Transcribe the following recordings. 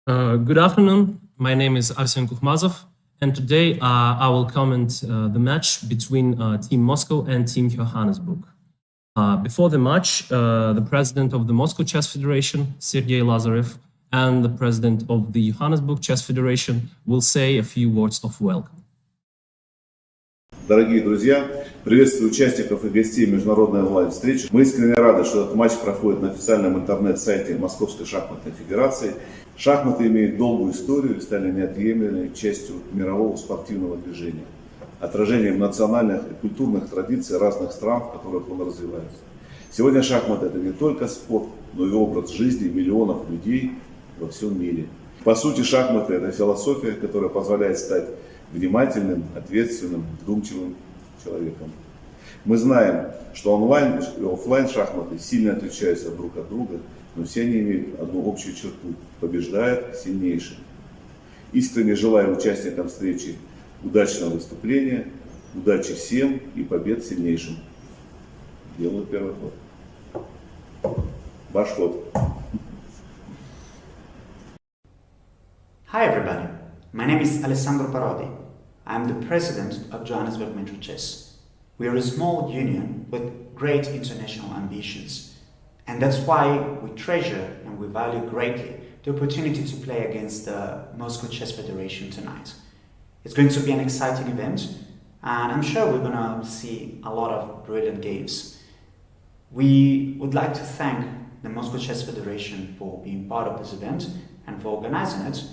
Good afternoon. My name is Arsen Kukhmazov, and today I will comment the match between Team Moscow and Team Johannesburg. Before the match, the president of the Moscow Chess Federation, Sergei Lazarev, and the president of the Johannesburg Chess Federation will say a few words of welcome. Дорогие друзья, приветствую участников и гостей международной онлайн-встречи. Мы искренне рады, что этот матч проходит на официальном интернет-сайте Московской шахматной федерации. Шахматы имеют долгую историю и стали неотъемлемой частью мирового спортивного движения, отражением национальных и культурных традиций разных стран, в которых он развивается. Сегодня шахматы – это не только спорт, но и образ жизни миллионов людей во всем мире. По сути, шахматы – это философия, которая позволяет стать внимательным, ответственным, вдумчивым человеком. Мы знаем, что онлайн и офлайн шахматы сильно отличаются друг от друга, но все они имеют одну общую черту – побеждает сильнейший. Искренне желаю участникам встречи удачного выступления, удачи всем и побед сильнейшим. Делаю первый ход. Ваш ход. Hi everybody, my name is Alessandro Parodi. I am the president of Johannesburg Metro Chess. We are a small union with great international ambitions, and that's why we treasure and we value greatly the opportunity to play against the Moscow Chess Federation tonight. It's going to be an exciting event, and I'm sure we're going to see a lot of brilliant games. We would like to thank the Moscow Chess Federation for being part of this event and for organizing it.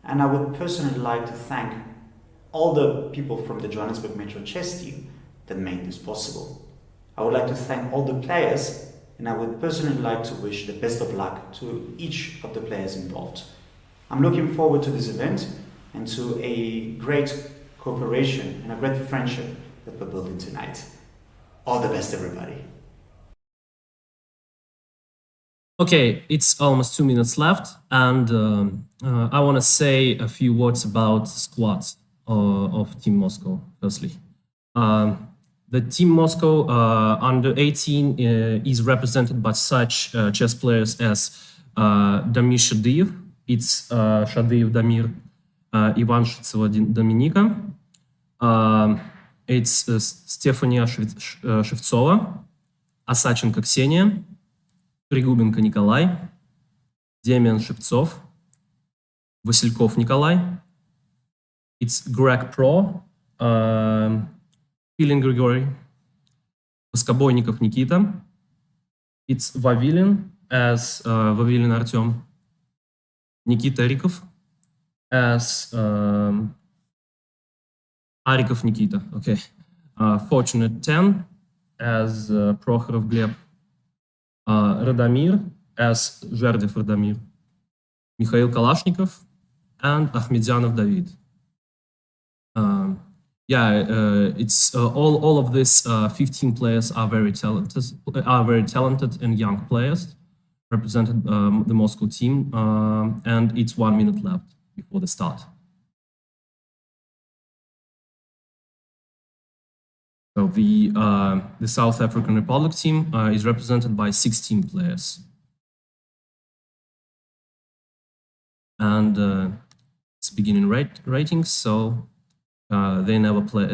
And I would personally like to thank all the people from the Johannesburg Metro Chess team that made this possible. I would like to thank all the players, and I would personally like to wish the best of luck to each of the players involved. I'm looking forward to this event and to a great cooperation and a great friendship that we're building tonight. All the best, everybody. Okay, it's almost 2 minutes left, and I want to say a few words about squads of Team Moscow, firstly. The Team Moscow under 18 is represented by such chess players as Damir Shadeev, it's Shadeev Damir, Ivan Shitseva Dominika, it's Stefania Shevtsova, Asachenko Ksenia, Пригубенко Николай, Демьян Шевцов, Васильков Николай, it's Greg Pro, Filin Grigory, Воскобойников Никита, it's Vavilin as Vavilin Artyom, Nikita Rikov as Arikov Nikita, okay, Fortunate 10 as Prokhorov Gleb, Radomir as Zherdev Radomir, Mikhail Kalashnikov, and Akhmedyanov David. It's all of these 15 players are very talented and young players, represented the Moscow team, and it's 1 minute left before the start. So the South African Republic team is represented by 16 players, and it's beginning ratings. So they never played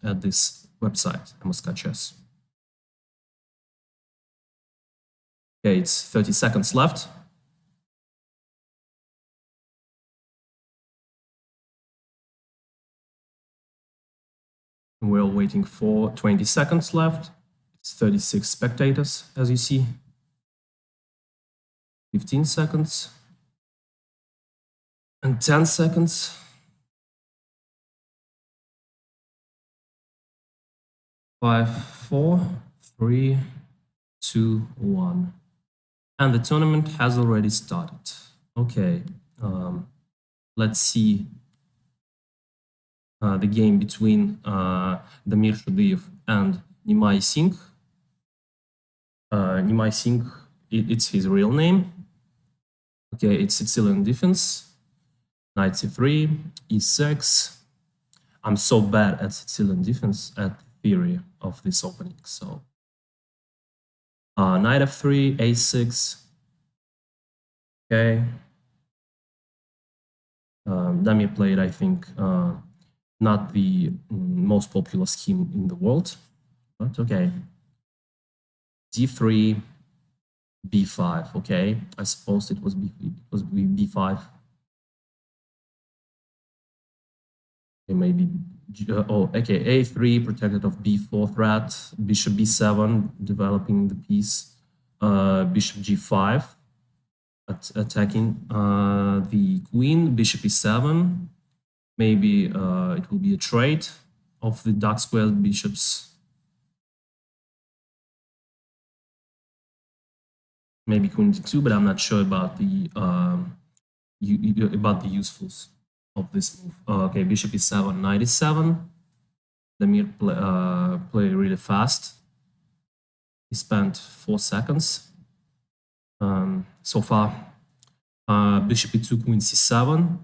at this website, MSK Chess. Okay, it's 30 seconds left. We're waiting for 20 seconds left. It's 36 spectators, as you see. 15 seconds. And 10 seconds. 5, 4, 3, 2, 1. And the tournament has already started. Okay, let's see the game between Damir Shadeev and Nimai Singh. Nimai Singh, it's his real name. Okay, it's Sicilian defense. Knight c3, e6. I'm so bad at Sicilian defense, at theory of this opening. So knight f3, a6, Okay. Damir played, I think, not the most popular scheme in the world, but okay. D3, B5. Okay, I suppose it was B5. Okay, maybe. Okay. A3 protected of B4 threat. Bishop B7 developing the piece. Bishop G5 attacking the queen. Bishop E7. Maybe it will be a trade of the dark square bishops. Maybe queen d2, but I'm not sure about the usefuls of this move. Okay, bishop e7, knight e7. Damir play really fast. He spent 4 seconds so far. Bishop e2, queen c7.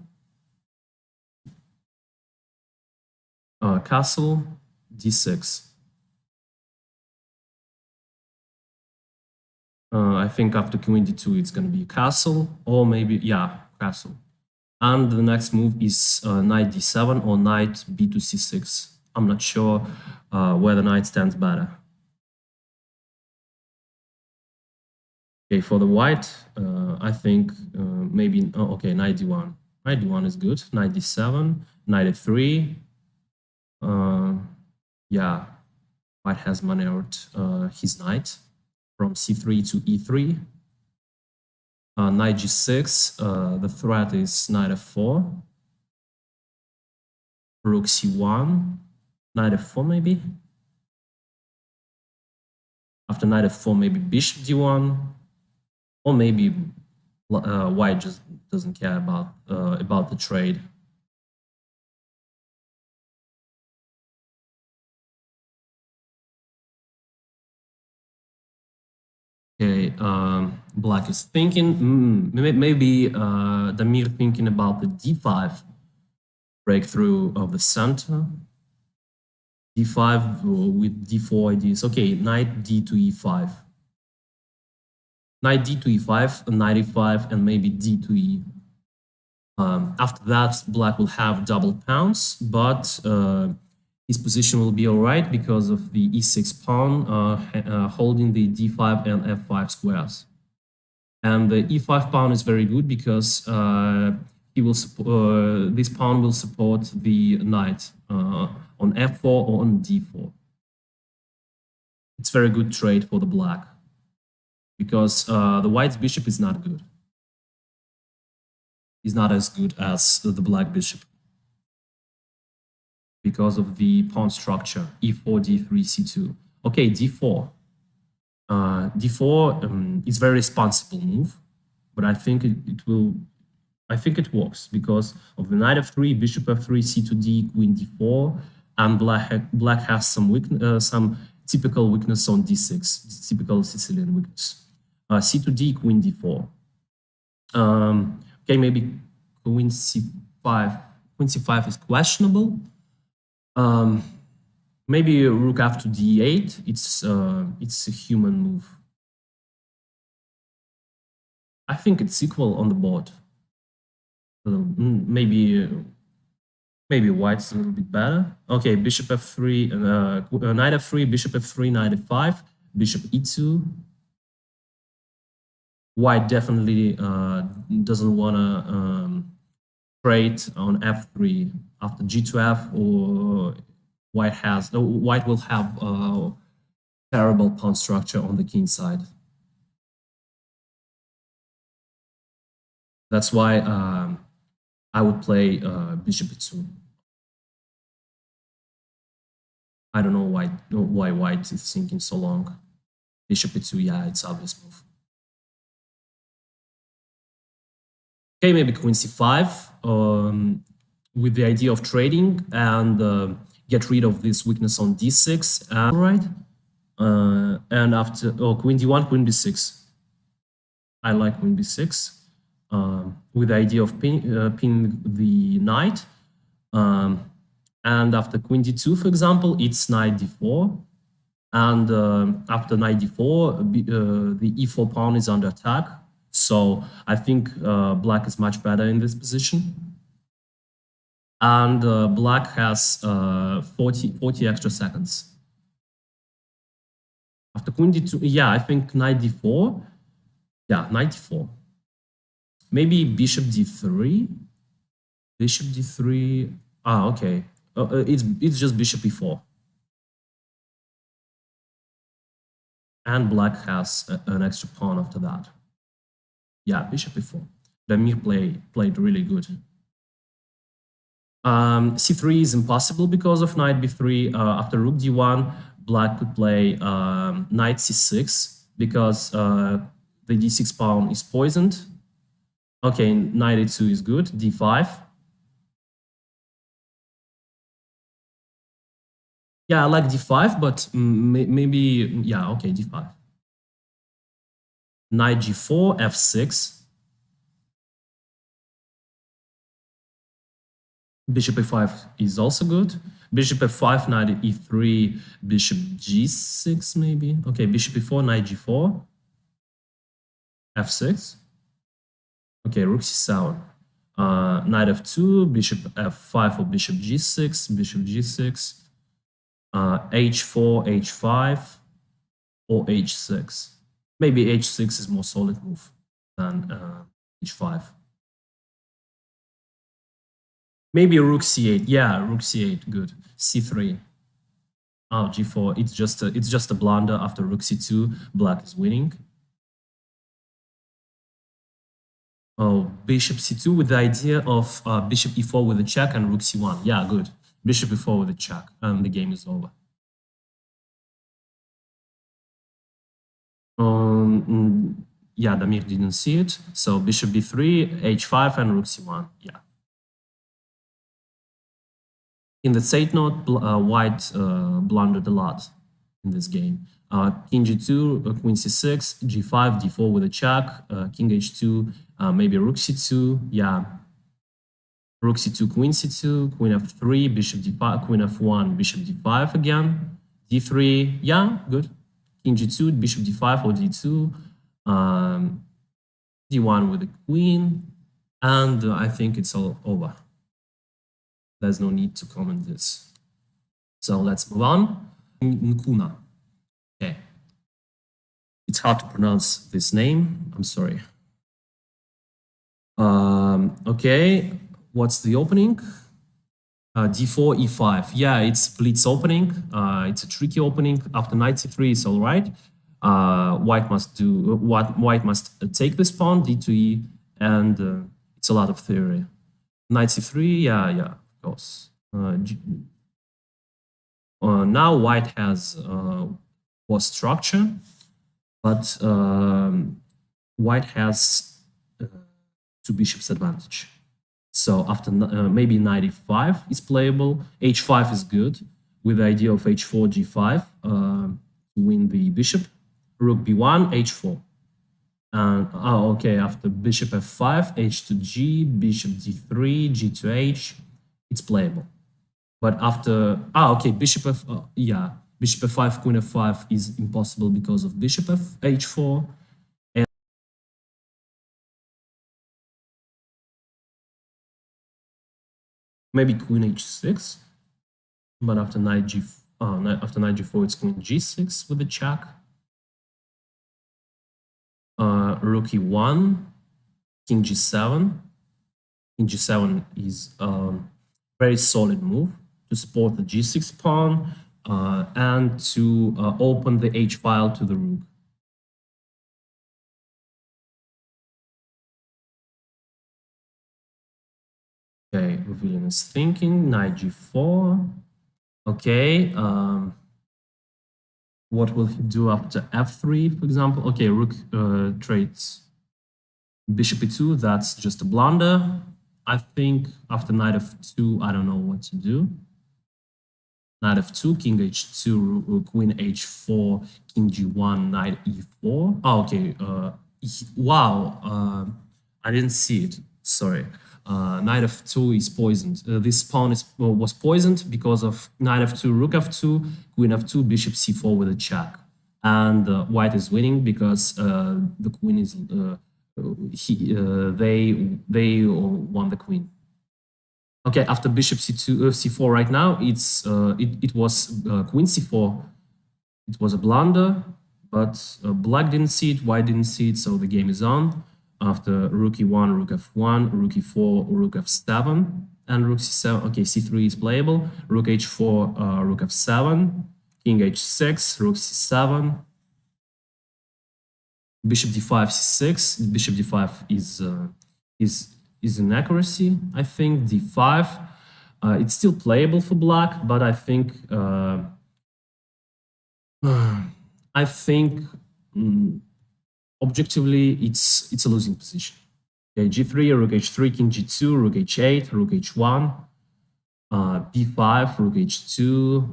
Castle, d6. I think after queen d2, it's going to be a castle, or maybe, yeah, castle. And the next move is knight d7 or knight b to c6. I'm not sure where the knight stands better. Okay, for the white, I think maybe, okay, knight d1. Knight d1 is good. Knight d7, knight f3. Yeah, white has maneuvered his knight from c3 to e3. Knight g6, the threat is knight f4. Rook c1, knight f4 maybe. After knight f4, maybe bishop d1. Or maybe white just doesn't care about the trade. Okay, black is thinking, maybe Damir thinking about the d5 breakthrough of the center. d5 with d4 ideas. Okay, knight d to e5. Knight d to e5, knight e5, and maybe d to e. After that, black will have double pounds, but his position will be all right because of the e6 pawn holding the d5 and f5 squares. And the e5 pawn is very good because he will this pawn will support the knight on f4 or on d4. It's very good trade for the black because the white's bishop is not good. Is not as good as the black bishop because of the pawn structure, e4, d3, c2. Okay, d4. D4 is very responsible move, but I think it works because of the knight f3, bishop f3, c2d, queen d4, and black has some typical weakness on d6, typical Sicilian weakness. C2d, queen d4. Okay, maybe queen c5. Queen c5 is questionable. Maybe rook after d8. It's a human move. I think it's equal on the board. Maybe white's a little bit better. Okay, bishop f3, knight f3, bishop f3, knight f5, bishop e2. White definitely doesn't want to trade on f3 after g2f, or white will have a terrible pawn structure on the king side. That's why I would play bishop e2. I don't know why white is thinking so long. Bishop e2, yeah, it's obvious move. Okay, maybe queen c5 with the idea of trading and get rid of this weakness on d6. Right, and after queen d1, queen b6. I like queen b6 with the idea of pinning the knight. And after queen d2, for example, it's knight d4. And after knight d4, the e4 pawn is under attack. So I think black is much better in this position. And black has 40 extra seconds. After queen d2, yeah, I think knight d4. Yeah, knight d4. Maybe bishop d3. Bishop d3. Ah, okay. It's just bishop e4. And black has an extra pawn after that. Yeah, bishop e4. Damir played really good. c3 is impossible because of knight b3. After rook d1, black could play knight c6 because the d6 pawn is poisoned. Okay, knight a2 is good. d5. Yeah, I like d5, but maybe, yeah, okay, d5. Knight g4, f6. Bishop a5 is also good. Bishop f5, knight e3, bishop g6 maybe. Okay, bishop e4, knight g4, f6. Okay, rook c7. Knight f2, bishop f5 or bishop g6, bishop g6. H4, h5, or h6. Maybe h6 is more solid move than h5. Maybe rook c8. Yeah, rook c8, good. c3. Oh, g4. It's just a blunder. After rook c2, black is winning. Oh, bishop c2 with the idea of bishop e4 with a check and rook c1. Yeah, good. Bishop e4 with a check, and the game is over. Yeah, Damir didn't see it. So bishop b3, h5, and rook c1. Yeah. In the side note, white blundered a lot in this game. King g2, queen c6, g5, d4 with a check, king h2, maybe rook c2. Yeah. Rook c2, queen c2, queen f3, bishop d5, queen f1, bishop d5 again, d3, yeah, good. King g2, bishop d5 or d2, d1 with the queen, and I think it's all over. There's no need to comment this. So let's move on. Nkuna. Okay. It's hard to pronounce this name. I'm sorry. Okay. What's the opening? d4, e5. Yeah, it's blitz opening. It's a tricky opening. After knight c3, it's all right. White must take this pawn, d2e, and it's a lot of theory. Knight c3, yeah, of course. Now white has more structure, but white has two bishops advantage. So after maybe knight e5 is playable, h5 is good with the idea of h4, g5 to win the bishop. Rook b1, h4. And okay, after bishop f5, h to g, bishop d3, g to h, it's playable. But after okay, bishop f5, queen f5 is impossible because of bishop h4. Maybe queen h6, but after knight g4, it's queen g6 with the check. Rook e1, king g7. King g7 is a very solid move to support the g6 pawn and to open the h file to the rook. Okay, Pavilion is thinking, knight g4. Okay, what will he do after f3, for example? Okay, rook trades bishop e2, that's just a blunder. I think after knight f2, I don't know what to do. Knight f2, king h2, queen h4, king g1, knight e4. Oh, okay, wow, I didn't see it, sorry. Knight f2 is poisoned. This pawn was poisoned because of knight f2, rook f2, queen f2, bishop c4 with a check. And white is winning because the queen is they won the queen. Okay, after bishop c2, c4 right now, it was queen c4. It was a blunder, but black didn't see it, white didn't see it, so the game is on. After rook e1, rook f1, rook e4, rook f7, and rook c7. Okay, c3 is playable. Rook h4, rook f7, king h6, rook c7, bishop d5, c6. Bishop d5 is an accuracy, I think. d5, it's still playable for black, but I think objectively it's a losing position. Okay, g3, rook h3, king g2, rook h8, rook h1, b5, rook h2,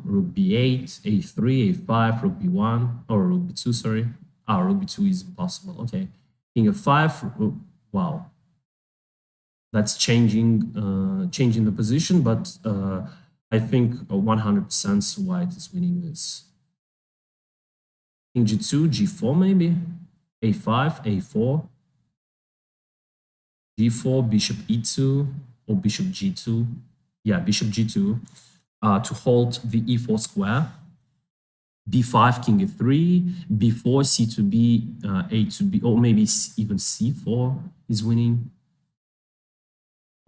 rook b8, a3, a5, rook b1, or rook b2, sorry. Rook b2 is impossible. Okay, king f5. Wow, that's changing the position, but I think 100% white is winning this. King g2, g4 maybe, a5, a4, g4, bishop e2, or bishop g2. Yeah, bishop g2 to hold the e4 square. b5, king e3, b4, c to b, a to b, or maybe even c4 is winning.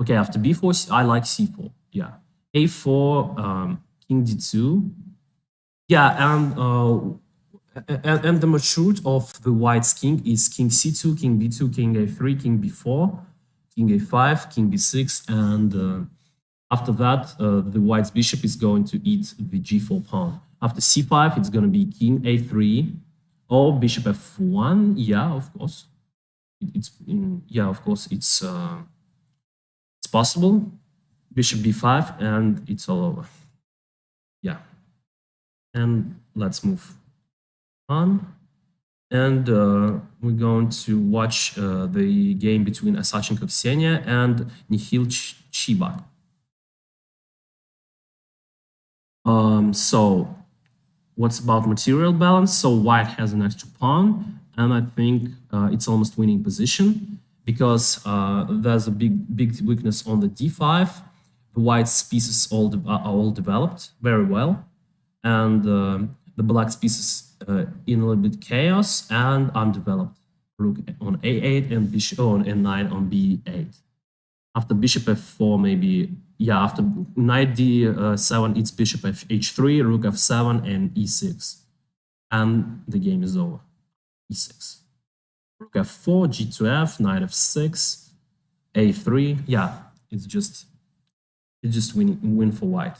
Okay, after b4, I like c4. Yeah, a4, king d2. Yeah, and the maturity of the white's king is king c2, king b2, king a3, king b4, king a5, king b6, and after that, the white's bishop is going to eat the g4 pawn. After c5, it's going to be king a3 or bishop f1. Yeah, of course. It's possible. Bishop b5, and it's all over. Yeah, and let's move on. And we're going to watch the game between Asachenko Ksenia and Nihil Chibak. So what's about material balance? So white has an extra pawn, and I think it's almost winning position because there's a big weakness on the d5. The white's pieces are all developed very well, and the black's pieces in a little bit chaos and undeveloped. Rook on a8 and bishop on n9 on b8. After bishop f4, maybe. Yeah, after knight d7, it's bishop h3, rook f7, and e6. And the game is over. e6. Rook f4, g2f, knight f6, a3. Yeah, it's just win for white.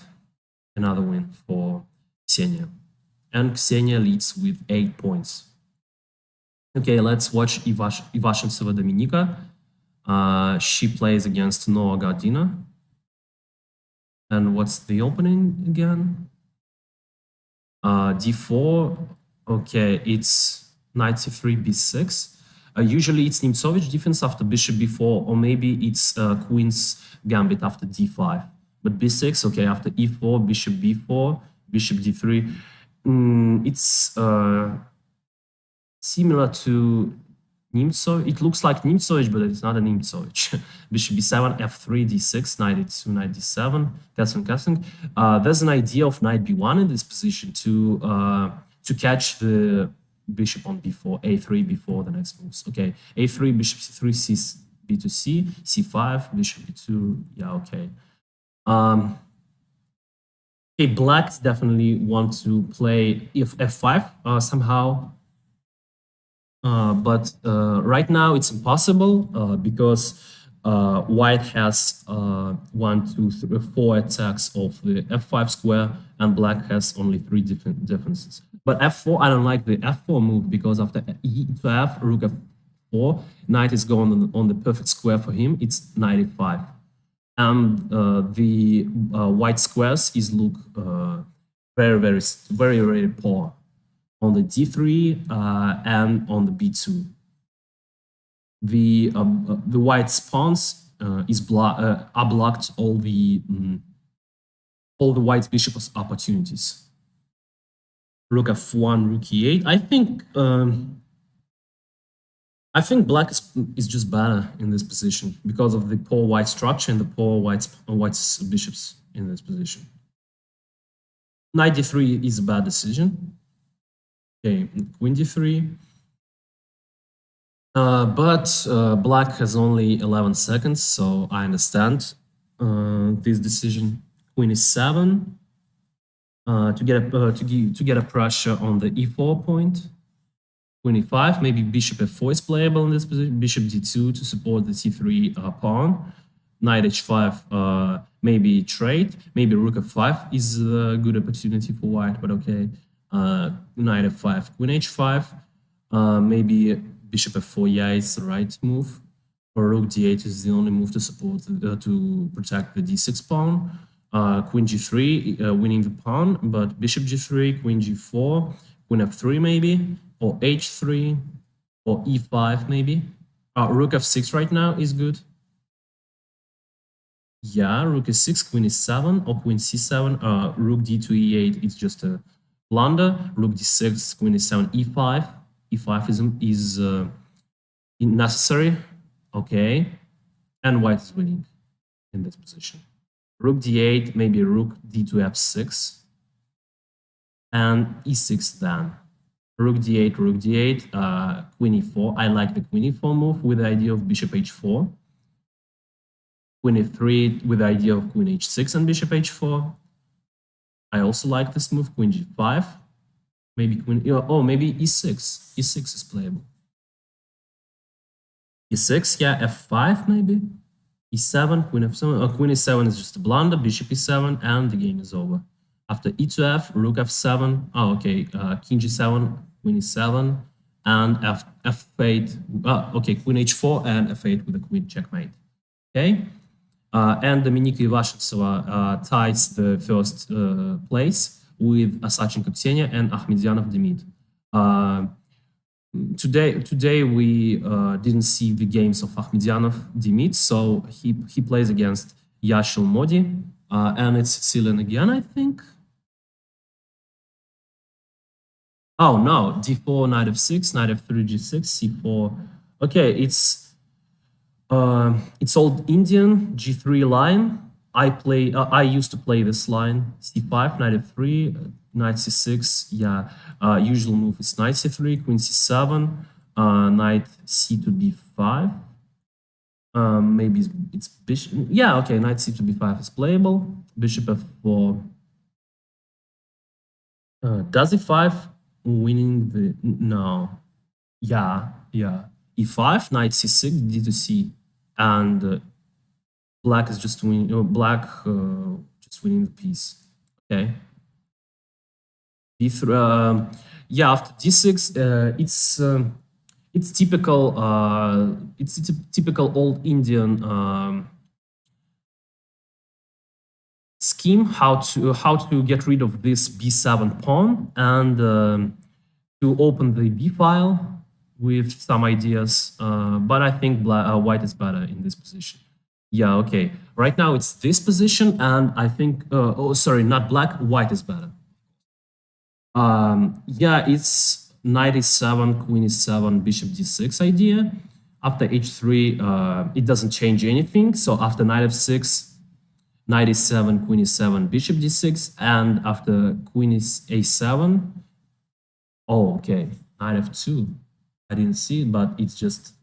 Another win for Ksenia. And Ksenia leads with 8 points. Okay, let's watch Ivashintsev Dominika. She plays against Noa Gardina. And what's the opening again? d4. Okay, it's knight c3, b6. Usually it's Nemtsovich defense after bishop b4, or maybe it's queen's gambit after d5. But b6, okay, after e4, bishop b4, bishop d3. It's similar to Nemtsovich. It looks like Nemtsovich, but it's not a Nemtsovich. Bishop b7, f3, d6, knight e2, knight d7, castling. There's an idea of knight b1 in this position to catch the bishop on b4, a3 before the next moves. Okay, a3, bishop c3, c b to c, c5, bishop b2. Yeah, okay. Okay, blacks definitely want to play f5 somehow. But right now it's impossible because white has 1, 2, 3, 4 attacks of the f5 square, and black has only 3 different defenses. But f4, I don't like the f4 move because after e to f, rook f4, knight is going on the perfect square for him. It's knight e5, and the white squares is look very poor on the d3 and on the b2. The white's pawns are blocked all the white's bishop's opportunities. Rook f1, rook e8. I think I think black is just better in this position because of the poor white structure and the poor white's bishops in this position. Knight d3 is a bad decision. Okay, queen d3. But black has only 11 seconds, so I understand this decision. Queen e7 to get a pressure on the e4 point. Queen e5, maybe bishop f4 is playable in this position. Bishop d2 to support the c3 pawn. Knight h5, maybe trade. Maybe rook f5 is a good opportunity for white, but okay. Knight f5, queen h5, maybe bishop f4, yeah, it's the right move. Or rook d8 is the only move to support, to protect the d6 pawn. Queen g3, winning the pawn, but bishop g3, queen g4, queen f3 maybe, or h3, or e5 maybe. Rook f6 right now is good. Yeah, rook e6, queen e7, or queen c7, rook d2, e8, it's just a blunder. Rook d6, queen e7, e5. E5 is necessary. Okay. And white is winning in this position. Rook d8, maybe rook d2, f6. And e6 then. Rook d8, queen e4. I like the queen e4 move with the idea of bishop h4. Queen e3 with the idea of queen h6 and bishop h4. I also like this move, queen g5. Maybe queen, oh, maybe e6. E6 is playable. E6, yeah, f5 maybe. E7, queen f7. Queen e7 is just a blunder, bishop e7, and the game is over. After e to f, rook f7. Oh, okay, king g7, queen e7, and f8. Okay, queen h4 and f8 with a queen checkmate. Okay, and Dominika Ivashitseva ties the first place with Asachenko Ksenia and Akhmedyanov Demid. Today we didn't see the games of Akhmedyanov Demid, so he plays against Yashil Modi, and it's Sicilian again, I think. Oh no, d4, knight f6, knight f3, g6, c4. Okay, it's old Indian g3 line. I used to play this line, c5, knight f3, knight c6, yeah. Usual move is knight c3, queen c7, knight c to b5. Maybe it's bishop, yeah, okay, knight c to b5 is playable. Bishop f4. Does e5 winning the, no. Yeah. E5, knight c6, d to c, and black is just winning, just winning the piece. Okay. D3, yeah, after d6, it's typical. It's a typical old Indian scheme how to get rid of this b7 pawn and to open the b file with some ideas. But I think white is better in this position. Yeah, okay. Right now it's this position, and I think, oh, sorry, not black, white is better. Yeah, it's knight e7, queen e7, bishop d6 idea. After h3, it doesn't change anything. So after knight f6, knight e7, queen e7, bishop d6, and after queen is a7, oh, okay, knight f2. I didn't see it, but it's just,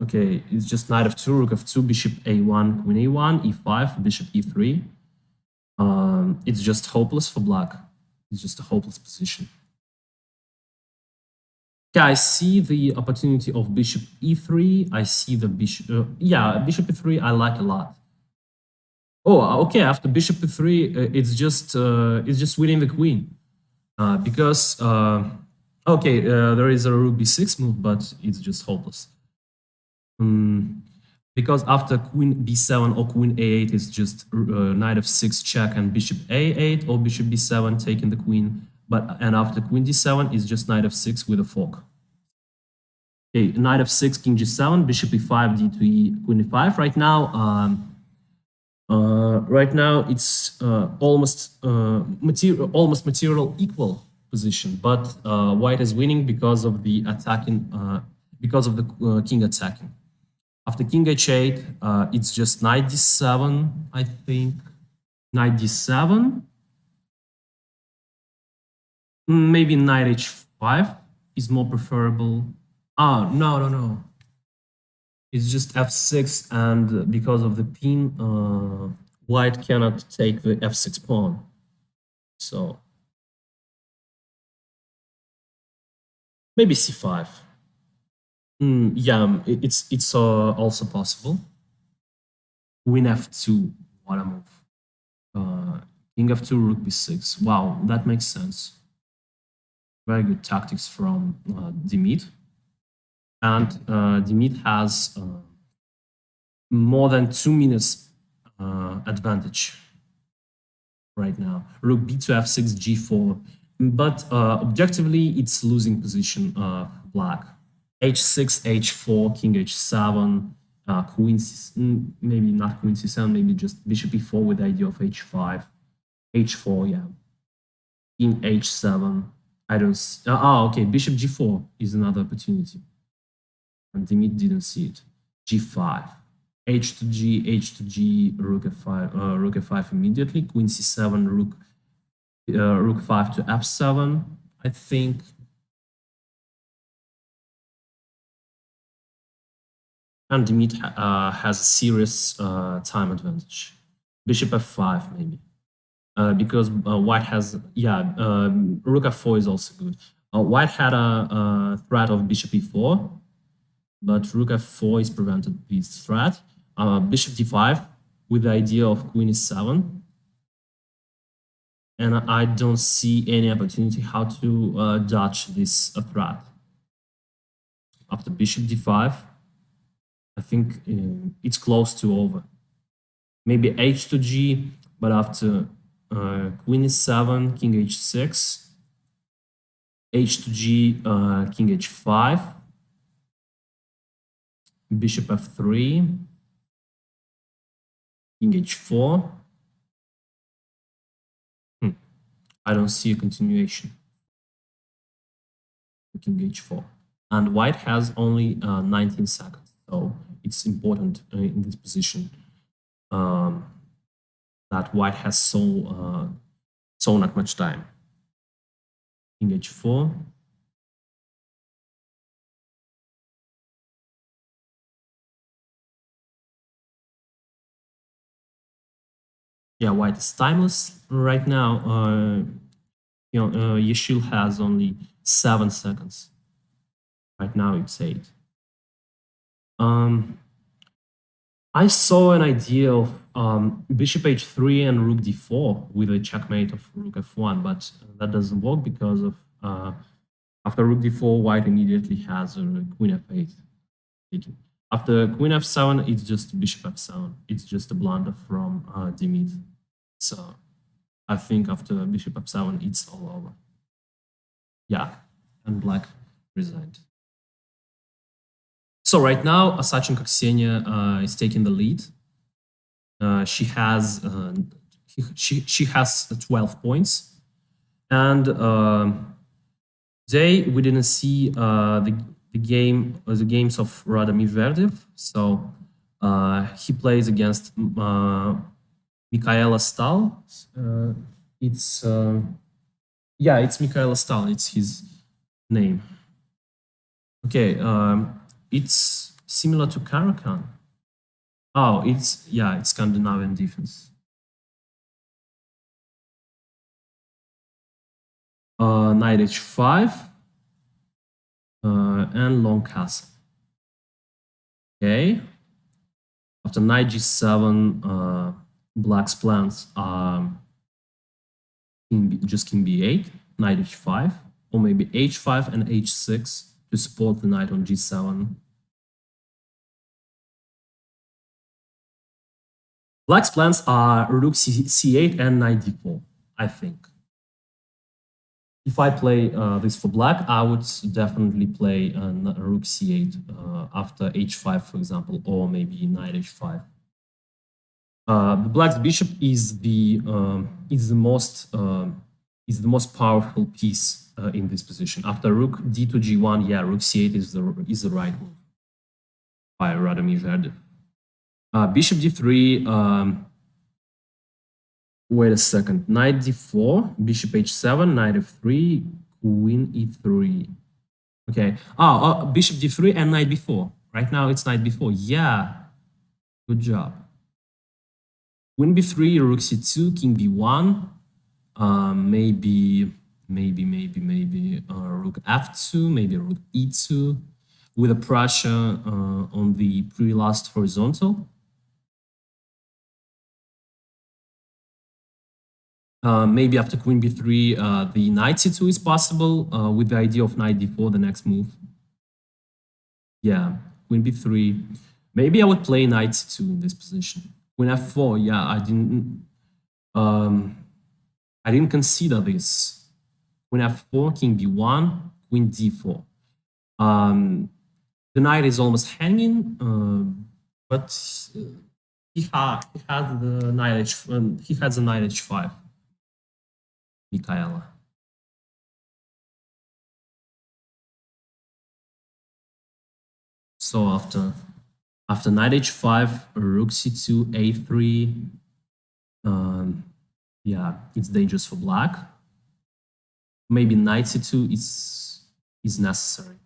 okay, it's just knight f2, rook f2, bishop a1, queen a1, e5, bishop e3. It's just hopeless for black. It's just a hopeless position. Yeah, I see the opportunity of bishop e3. I see the bishop, yeah, bishop e3 I like a lot. Oh, okay, after bishop e3, it's just winning the queen. Because, okay, there is a rook b6 move, but it's just hopeless. Because after queen b7 or queen a8 is just knight f6 check and bishop a8 or bishop b7 taking the queen. And after queen d7 is just knight f6 with a fork. Okay, knight f6, king g7, bishop e5, d2e, queen e5. Right now it's almost material equal. position, but white is winning because of the attacking, because of the king attacking. After king h8, it's just knight d7, I think. Knight d7. Maybe knight h5 is more preferable. Oh, no. It's just f6, and because of the pin, white cannot take the f6 pawn. So maybe c5. Yeah, it's also possible. Win f2, what a move. King f2, rook b6. Wow, that makes sense. Very good tactics from Demid. And Demid has more than 2 minutes advantage right now. Rook b2, f6, g4. But objectively, it's losing position black. h6, h4, king h7, queen c, maybe not queen c7, maybe just bishop e4 with the idea of h5. h4, yeah. King h7. I don't see. Okay, bishop g4 is another opportunity. And Demid didn't see it. g5. h to g, h to g, rook f5 immediately. Queen c7, rook 5 to f7, I think. And Demid has a serious time advantage. Bishop f5, maybe. Because white has, rook f4 is also good. White had a threat of bishop e4, but rook f4 is prevented this threat. Bishop d5 with the idea of queen e7. And I don't see any opportunity how to dodge this threat. After bishop d5, I think it's close to over. Maybe h to g, but after queen e7, king h6, h to g, king h5, bishop f3, king h4. I don't see a continuation. King h4. And white has only 19 seconds, so it's important in this position that white has so not much time. King h4. Yeah, white is timeless right now. Yeşil has only 7 seconds. Right now it's 8. I saw an idea of bishop h3 and rook d4 with a checkmate of rook f1, but that doesn't work because of after rook d4, white immediately has a queen f8. After queen f7, it's just bishop f7. It's just a blunder from Demid. So I think after bishop f7, it's all over. Yeah, and black resigned. So right now, Asachenko Ksenia is taking the lead. She has 12 points, and today we didn't see the games of Radomir Medvedev. So he plays against Michaela Stahl. It's Michaela Stahl. It's his name. Okay. It's similar to Caro-Kann. Oh, it's Scandinavian defense. Knight h5 and long castle. Okay. After knight g7, black's plans are just king b8, knight h5, or maybe h5 and h6 to support the knight on g7. Black's plans are rook c8 and knight d4, I think. If I play this for black, I would definitely play rook c8 after h5, for example, or maybe knight h5. The black's bishop is the most powerful piece in this position. After rook d to g1, yeah, rook c8 is the right move by Radomir Zherdev. Bishop d3. Wait a second. Knight d4, bishop h7, knight f3, queen e3. Okay. Bishop d3 and knight b4. Right now it's knight b4. Yeah. Good job. Queen b3, rook c2, king b1. Maybe rook f2, maybe rook e2 with a pressure on the pre-last horizontal. Maybe after queen b3, the knight c2 is possible with the idea of knight d4, the next move. Yeah, queen b3. Maybe I would play knight c2 in this position. Queen f4, yeah, I didn't consider this. Queen f4, king b1, queen d4. The knight is almost hanging, but he has the knight h5. Michaela. So after knight h5, rook c2, a3. Yeah, it's dangerous for black. Maybe knight c2 is necessary.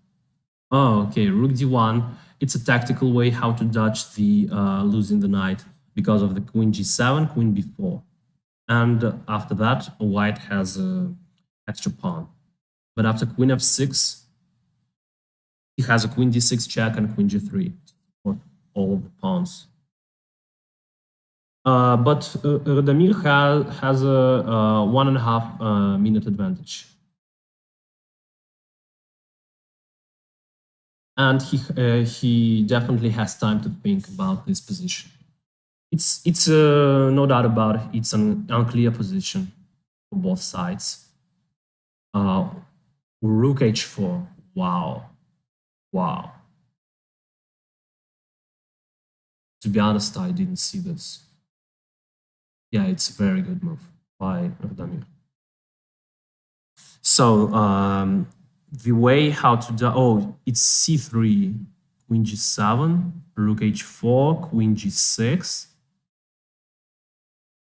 Oh, okay, rook d1. It's a tactical way how to dodge the losing the knight because of the queen g7, queen b4. And after that, white has an extra pawn. But after queen f6, he has a queen d6 check and queen g3 for all of the pawns. But Radomir has a 1.5 minute advantage. And he definitely has time to think about this position. It's no doubt about it. It's an unclear position for both sides. Rook h4. Wow. To be honest, I didn't see this. Yeah, it's a very good move by Radomir. So the way how to do it's c3, queen g7, rook h4, queen g6,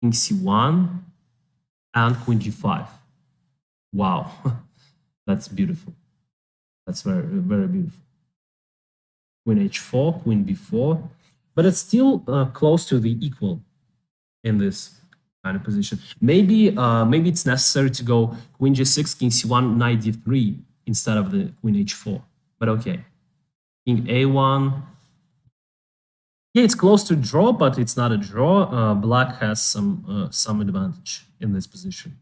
king c1, and queen g5. Wow, that's beautiful. That's very, very beautiful. Queen h4, queen b4, but it's still close to the equal in this kind of position. Maybe it's necessary to go queen g6, king c1, knight d3 instead of the queen h4. But okay, king a1. Yeah, it's close to draw, but it's not a draw. Black has some advantage in this position.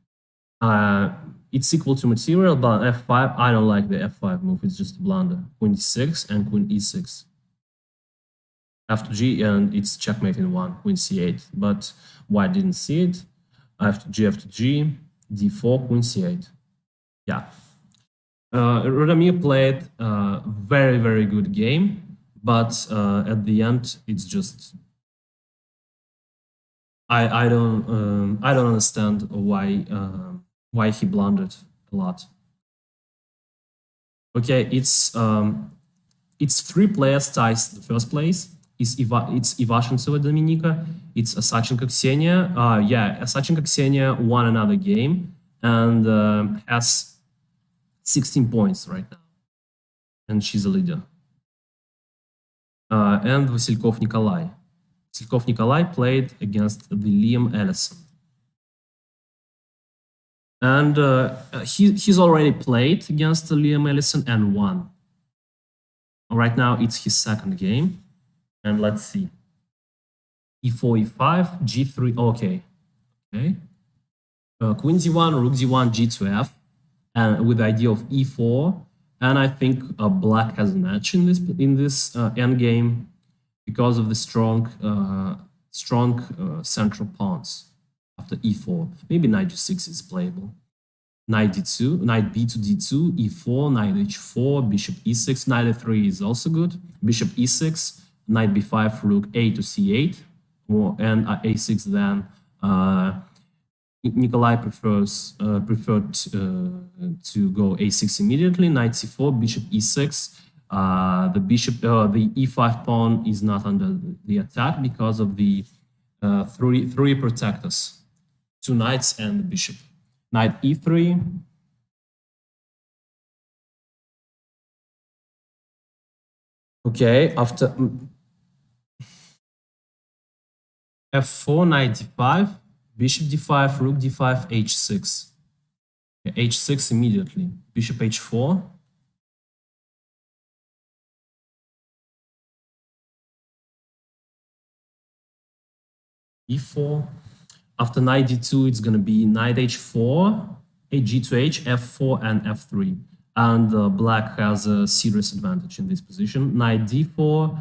It's equal to material, but f5. I don't like the f5 move. It's just a blunder. Queen d6 and queen e6. After g, and it's checkmate in one. Queen c8, but white didn't see it. After g, d4, queen c8. Yeah. Radomir played a very, very good game, but at the end, it's just I don't understand why he blundered a lot. Okay, it's 3 players ties the first place. It's Ivashchentseva Dominika, it's Osachenko Ksenia. Yeah, Osachenko Ksenia won another game and has 16 points right now, and she's a leader. And Vasilkov Nikolai. Vasilkov Nikolai played against the Liam Ellison. And he's already played against Liam Ellison and won. Right now, it's his second game. And let's see. e4, e5, g3, okay. Queen d1, rook d1, g2f, and with the idea of e4. And I think black has an edge in this endgame because of the strong central pawns after e4. Maybe knight g6 is playable. Knight d2, knight b to d2, e4, knight h4, bishop e6, knight f3 is also good. Bishop e6, knight b5, rook a to c8, and a6 then Nikolai preferred to go a6 immediately. Knight c4, bishop e6. The e5 pawn is not under the attack because of the three protectors, 2 knights and the bishop. Knight e3. Okay, after f4, knight d5, bishop d5, rook d5, h6. Okay, h6 immediately. Bishop h4. e4. After knight d2, it's going to be knight h4, g to h, f4, and f3. And black has a serious advantage in this position. Knight d4,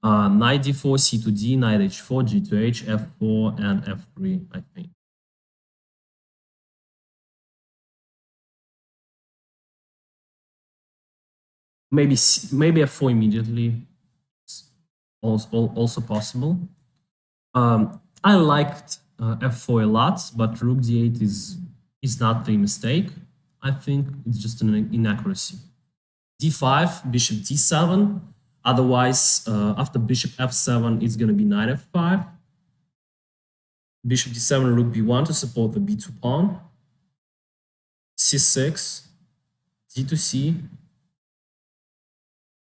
knight d4, c to d, knight h4, g to h, f4, and f3, I think. Maybe f4 immediately. It's also possible. I liked f4 a lot, but rook d8 is not the mistake. I think it's just an inaccuracy. d5, bishop d7. Otherwise, after bishop f7, it's going to be knight f5. Bishop d7, rook b1 to support the b2 pawn. c6, d to c.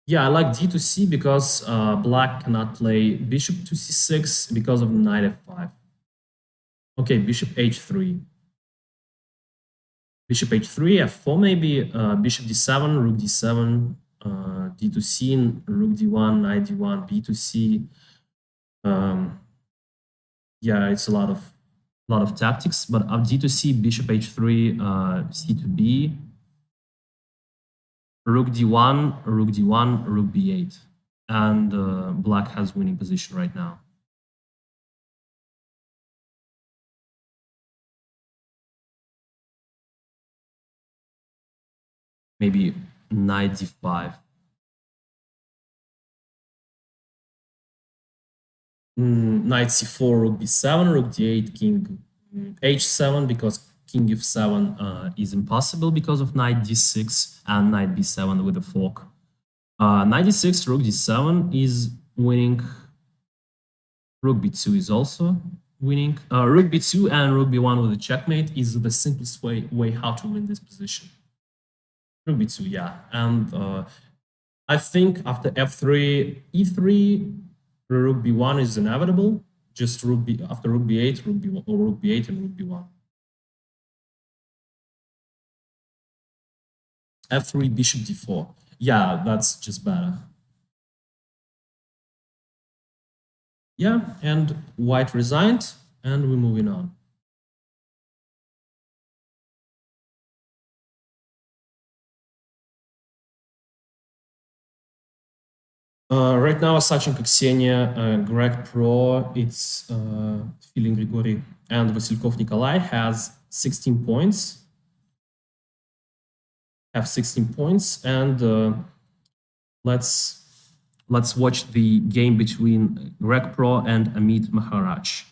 Yeah, I like d to c because black cannot play bishop to c6 because of knight f5. Okay, bishop h3. Bishop h3, f4 maybe, bishop d7, rook d7, d to c, rook d1, knight d1, b to c. Yeah, it's a lot of tactics, but d to c, bishop h3, c to b, rook d1, rook d1, rook b8, and black has winning position right now. Maybe knight d5. Knight c4, rook b7, rook d8, king h7, because king f7 is impossible because of knight d6 and knight b7 with a fork. Knight d6, rook d7 is winning. Rook b2 is also winning. Rook b2 and rook b1 with a checkmate is the simplest way how to win this position. Rook b2, yeah. And I think after f3, e3, rook b1 is inevitable. Just after rook b8, rook b1, or rook b8 and rook b1. f3, bishop d4. Yeah, that's just better. Yeah, and white resigned, and we're moving on. Right now, Sachenko, Ksenia, Greg Pro, it's Filin Grigori, and Vasilkov Nikolai has 16 points. Have 16 points, and let's watch the game between Greg Pro and Amit Maharaj.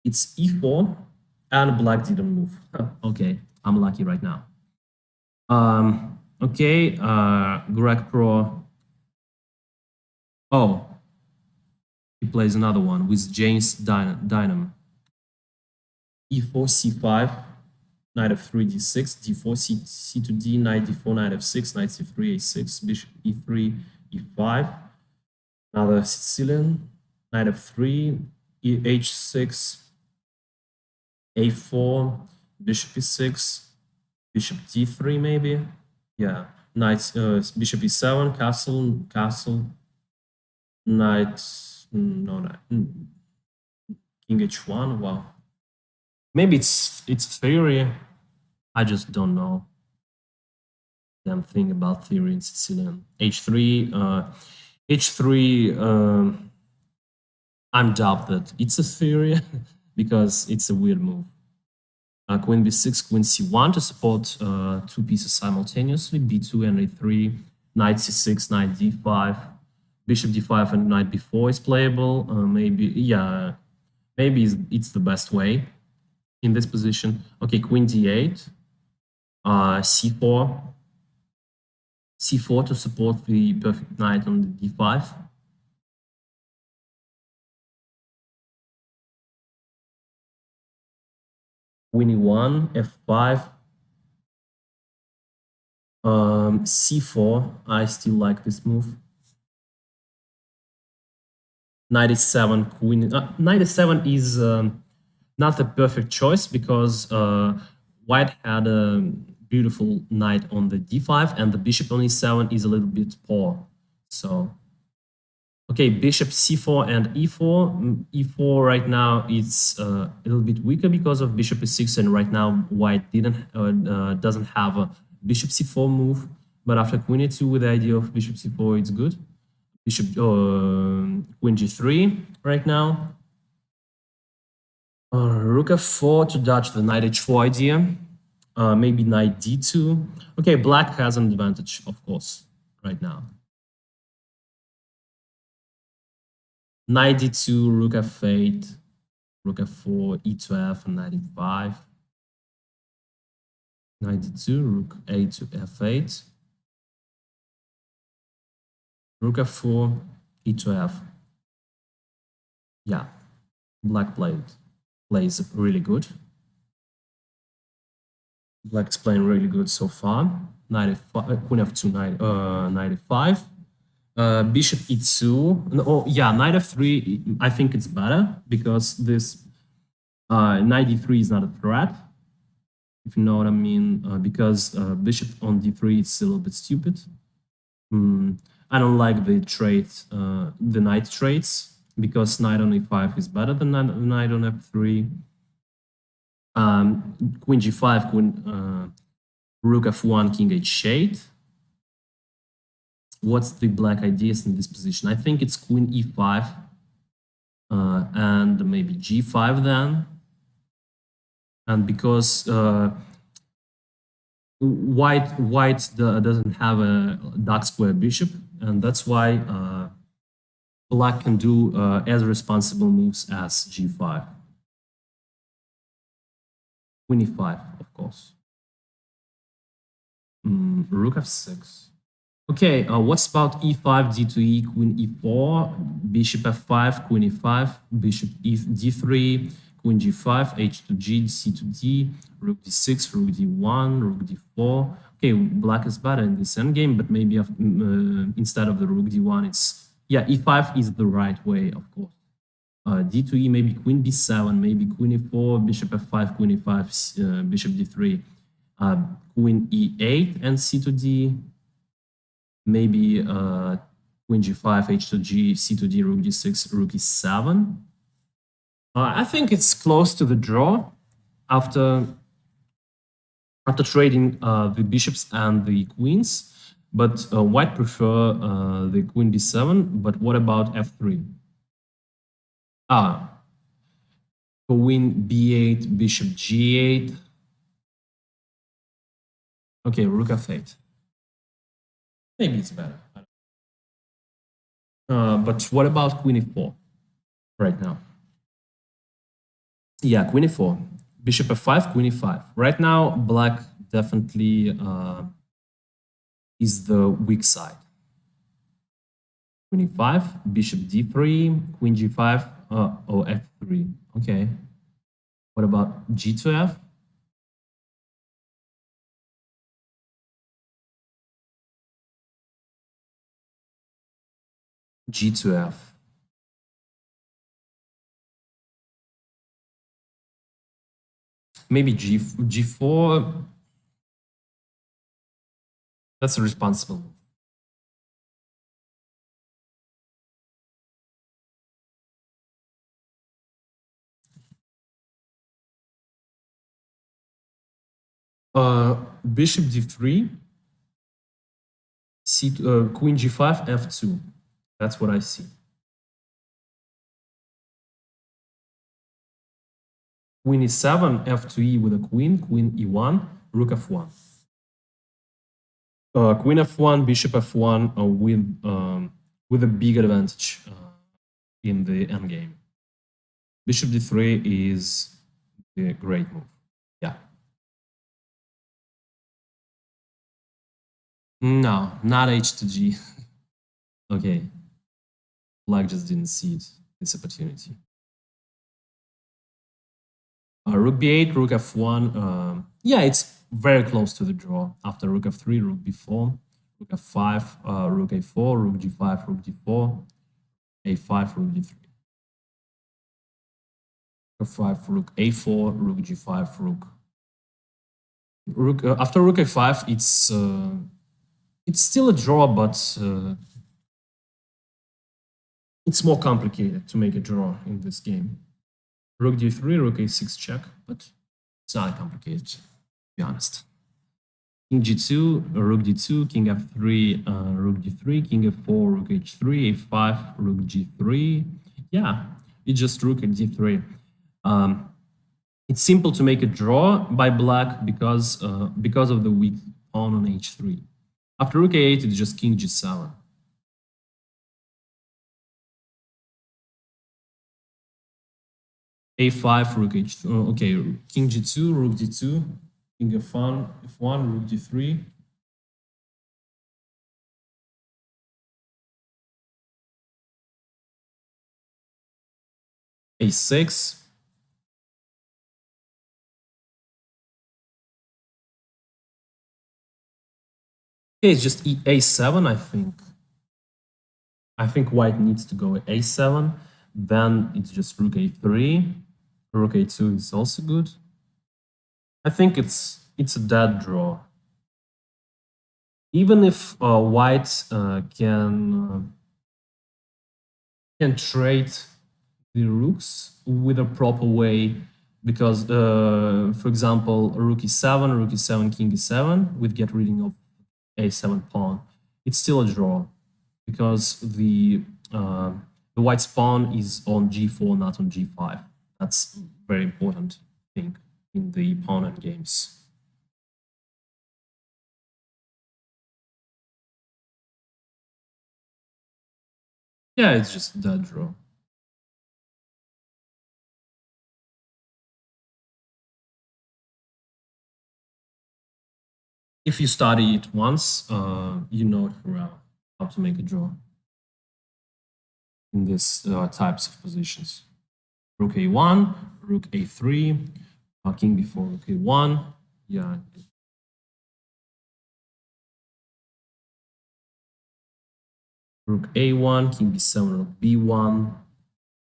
It's e4, and black didn't move. Okay, I'm lucky right now. Okay, Greg Pro. Oh, he plays another one with James Dynam. e4, c5, knight f3, d6, d4, c to d, knight d4, knight f6, knight c3, a6, bishop e3, e5. Another Sicilian, knight f3, h6, a4, bishop e6, bishop d3 maybe. Yeah, knight, bishop e7, castle. Knight, no, king h1. Wow, maybe it's theory. I just don't know damn thing about theory in Sicilian. h3, h3. I'm doubt that it's a theory because it's a weird move. Queen b6, queen c1 to support 2 pieces simultaneously. b2 and a3, knight c6, knight d5. Bishop d5 and knight b4 is playable. Maybe, yeah, maybe it's the best way. in this position. Okay, queen d8, c4, c4 to support the perfect knight on the d5. Queen e1, f5, c4. I still like this move. Knight e7, queen. Knight e7 is not the perfect choice because white had a beautiful knight on the d5 and the bishop on e7 is a little bit poor. So, okay, bishop c4 and e4. E4 right now it's a little bit weaker because of bishop e6, and right now white doesn't have a bishop c4 move. But after queen e2 with the idea of bishop c4, it's good. Bishop queen g3 right now. Rook f4 to dodge the knight h4 idea. Maybe knight d2. Okay, black has an advantage, of course, right now. Knight d2, rook f8, rook f4, e to f, and knight e5. Knight d2, rook a to f8. Rook f4, e to f. Yeah, black plays really good. Black is playing really good so far. Knight f5, queen f2, knight f5. Bishop e2. Oh, yeah, knight f3. I think it's better because this knight d3 is not a threat, if you know what I mean. Because bishop on d3 is a little bit stupid. I don't like the knight traits, because knight on e5 is better than knight on f3. Queen g5, rook f1, king h8. What's the black ideas in this position? I think it's queen e5 and maybe g5 then. And because white doesn't have a dark square bishop, and that's why black can do as responsible moves as g5. Queen e5, of course. Rook f6. Okay, what's about e5, d2e, queen e4, bishop f5, queen e5, bishop d3, queen g5, h to g, c to d, rook d6, rook d1, rook d4. Okay, black is better in this endgame, but maybe instead of the rook d1, it's... Yeah, e5 is the right way, of course. D2e, maybe queen b7, maybe queen e4, bishop f5, queen e5, bishop d3, queen e8 and c to d, maybe queen g5, h to g, c to d, rook d6, rook e7. I think it's close to the draw after trading the bishops and the queens, but white prefer the queen b7. But what about f3? Queen b8, bishop g8. Okay, rook f8. Maybe it's better. But what about queen e4 right now? Yeah, queen e4, bishop f5, queen e5. Right now, black definitely is the weak side. Queen e5, bishop d3, queen g5, oh, f3. Okay. What about g to f? G to f. Maybe g4. That's a responsible. Bishop d3, queen g5, f2. That's what I see. Queen e7, f2e with a queen e1, rook f1. Queen f1, bishop f1 with a big advantage in the endgame. Bishop d3 is a great move. Yeah. No, not h2g. Okay. Black just didn't see it, this opportunity. Rook b8, rook f1. Yeah, it's very close to the draw. After rook f3, rook b4, rook f5, rook a4, rook g5, rook d4, a5, rook d3. F5, rook a4, rook g5, rook. After rook a5, it's still a draw, but it's more complicated to make a draw in this game. Rook d3, rook a6 check, but it's not complicated, to be honest. King g2, rook d2, king f3, rook d3, king f4, rook h3, a5, rook g3. Yeah, it's just rook at d3. It's simple to make a draw by black because of the weak pawn on h3. After rook a8, it's just king g7. a5, rook h2. Okay, king g2, rook d2, king f1, rook d3. a6. Okay, it's just a7, I think. I think white needs to go a7. Then it's just rook a3. Rook a2 is also good. I think it's a dead draw. Even if white can trade the rooks with a proper way, because for example, rook e7, king e7 with get rid of a7 pawn, it's still a draw because the white's pawn is on g4, not on g5. That's a very important thing in the pawn endgames. Yeah, it's just a dead draw. If you study it once, you know how to make a draw in these types of positions. Rook a1, rook a3, king before rook a1. Yeah. Rook a1, king b7, rook b1.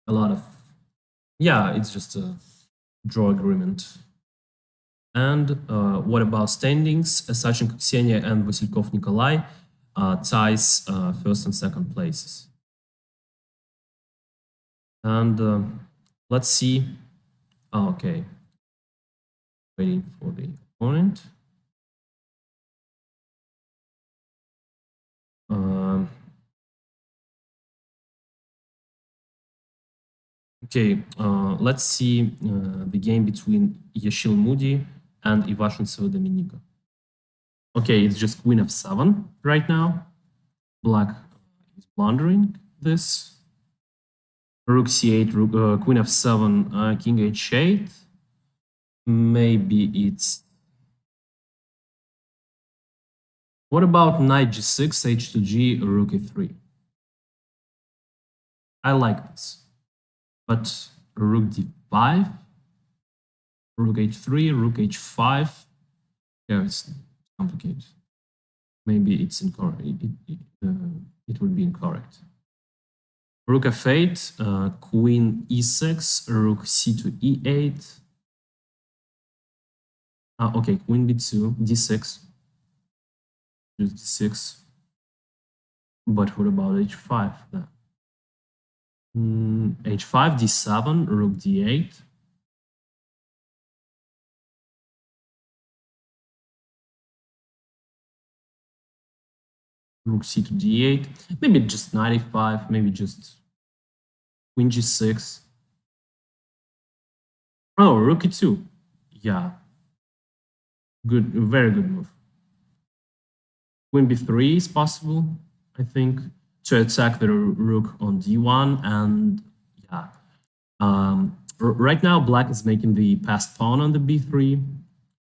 A lot of, yeah, it's just a draw agreement. And what about standings? Sachenko Ksenia and Vasilkov Nikolai ties first and second places. And let's see. Oh, okay. Waiting for the opponent. Okay, let's see the game between Yashil Moody and Ivashintsev Dominika. Okay, it's just queen f7 right now. Black is blundering this. Rook c8, queen f7, king h8. Maybe it's... What about knight g6, h2g, rook e3? I like this. But rook d5, rook h3, rook h5. Yeah, it's complicated. Maybe it's incorrect. It would be incorrect. Rook f8, queen e6, rook c to e8. Okay, queen b2, d6. Just d6. But what about h5 then? h5, d7, rook d8. Rook c to d8. Maybe just knight e5, maybe just queen g6. Oh, rook e2. Yeah. Good, very good move. Queen b3 is possible, I think, to attack the rook on d1, and yeah, right now black is making the passed pawn on the b3.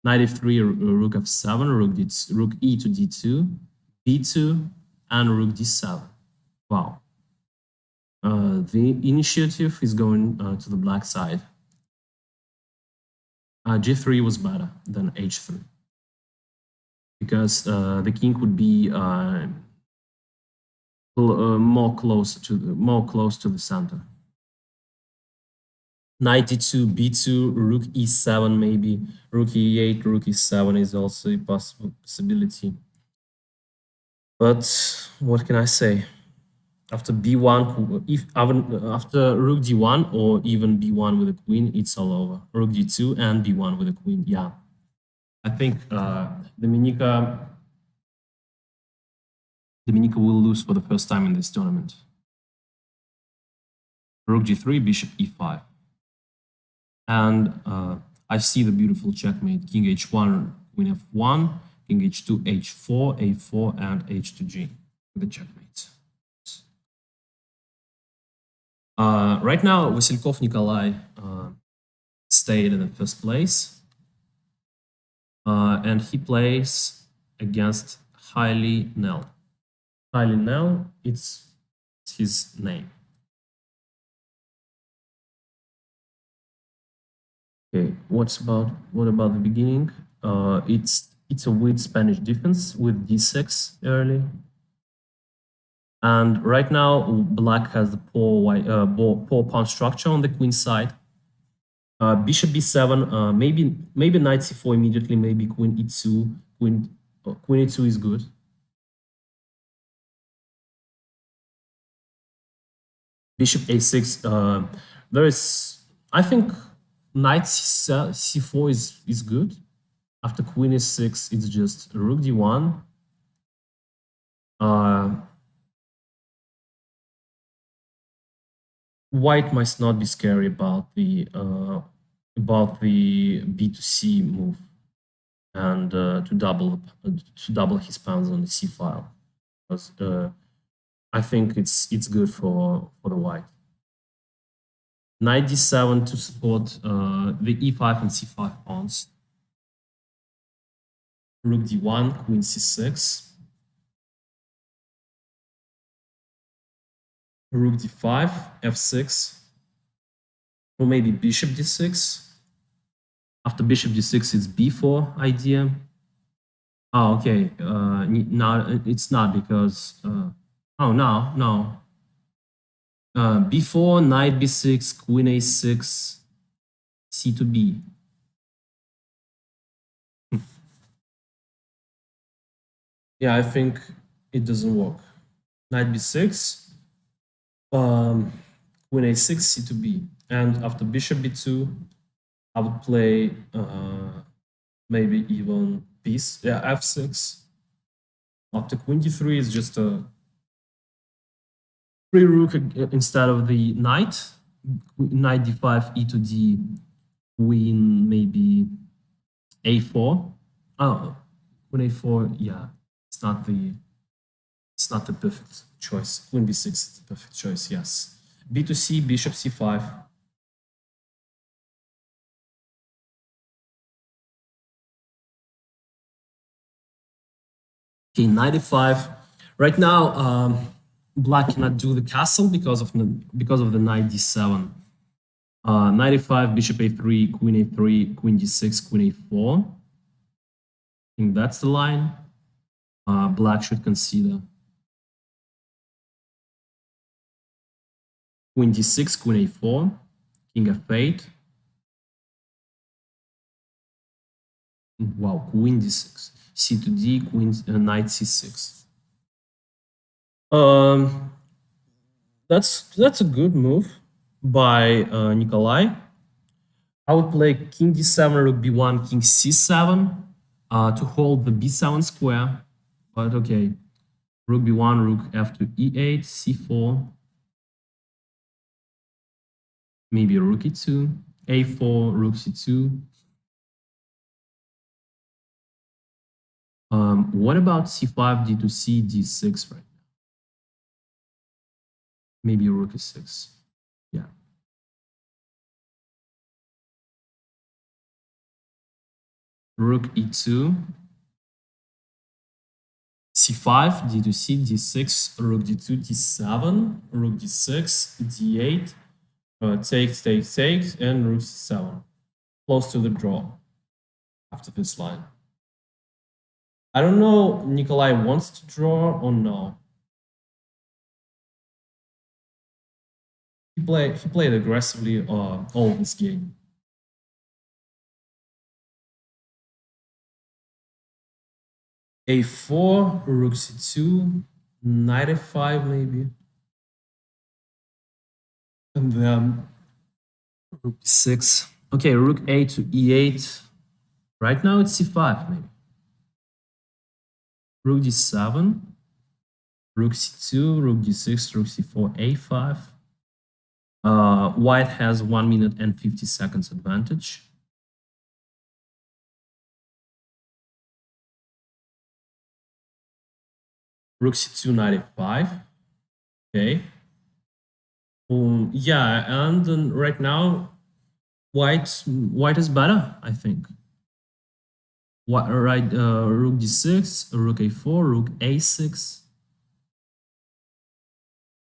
Knight f3, rook f7, rook e to d2, b2, and rook d7. Wow. The initiative is going to the black side. G3 was better than h3 because the king would be more close to the center. Knight d2, b2, rook e7 maybe, rook e8, rook e7 is also a possibility. But what can I say? After b1, after rook d1 or even b1 with a queen, it's all over. Rook d2 and b1 with a queen, yeah. I think Dominika will lose for the first time in this tournament. Rook g3, bishop e5. And I see the beautiful checkmate, king h1, queen f1, king h2, h4, a4, and h2g, the checkmate. Right now, Vasilkov Nikolai stayed in the first place, and he plays against Haile Nel. Haile Nel, it's his name. Okay, what about the beginning? It's a weak Spanish defense with d6 early. And right now, black has the poor pawn structure on the queen side. Bishop b7, maybe knight c4 immediately, maybe queen e2. Queen e2 is good. Bishop a6. I think knight c4 is good. After queen e6, it's just rook d1. White must not be scary about the b2c move and to double his pawns on the c file, because I think it's good for the white. Knight d7 to support the e5 and c5 pawns. Rook d1, queen c6. Rook d5, f6, or maybe bishop d6. After bishop d6, it's b4 idea. Oh, okay. No, it's not because. Oh no. B4, knight b6, queen a6, c to b. Yeah, I think it doesn't work. Knight b6. Queen a6, c to b, and after bishop b2, I would play maybe even piece, yeah, f6. After queen d3 is just a free rook instead of the knight. Knight d5, e to d, queen maybe a4. Oh, queen a4, yeah, it's not the perfect choice. Queen b6 is the perfect choice, yes. b2c, bishop c5. Okay, knight e5. Right now, black cannot do the castle because of the knight d7. Knight e5, bishop a3, queen a3, queen d6, queen a4. I think that's the line. Black should consider. Queen d6, queen a4, king f8. Wow, queen d6, c to d, knight c6. That's a good move by Nikolai. I would play king d7, rook b1, king c7 to hold the b7 square. But okay, rook b1, rook f2, e8, c4. Maybe rook e2, a4, rook c2. What about c5, d2c, d6 right now? Maybe rook e6. Yeah. rook e2, c5, d to c, d6, rook d2, d7, rook d6, d8, takes, and rook c7. Close to the draw after this line. I don't know Nikolai wants to draw or no. He played aggressively all this game. A4, rook c2, knight f5 maybe. And then rook d6. Okay, rook a to e8. Right now it's c5 maybe. Rook d7, rook c2, rook d6, rook c4, a5. White has 1 minute and 50 seconds advantage. Rook c2, knight f5. Okay. Yeah, and then right now, white is better, I think. Rook d6, rook a4, rook a6.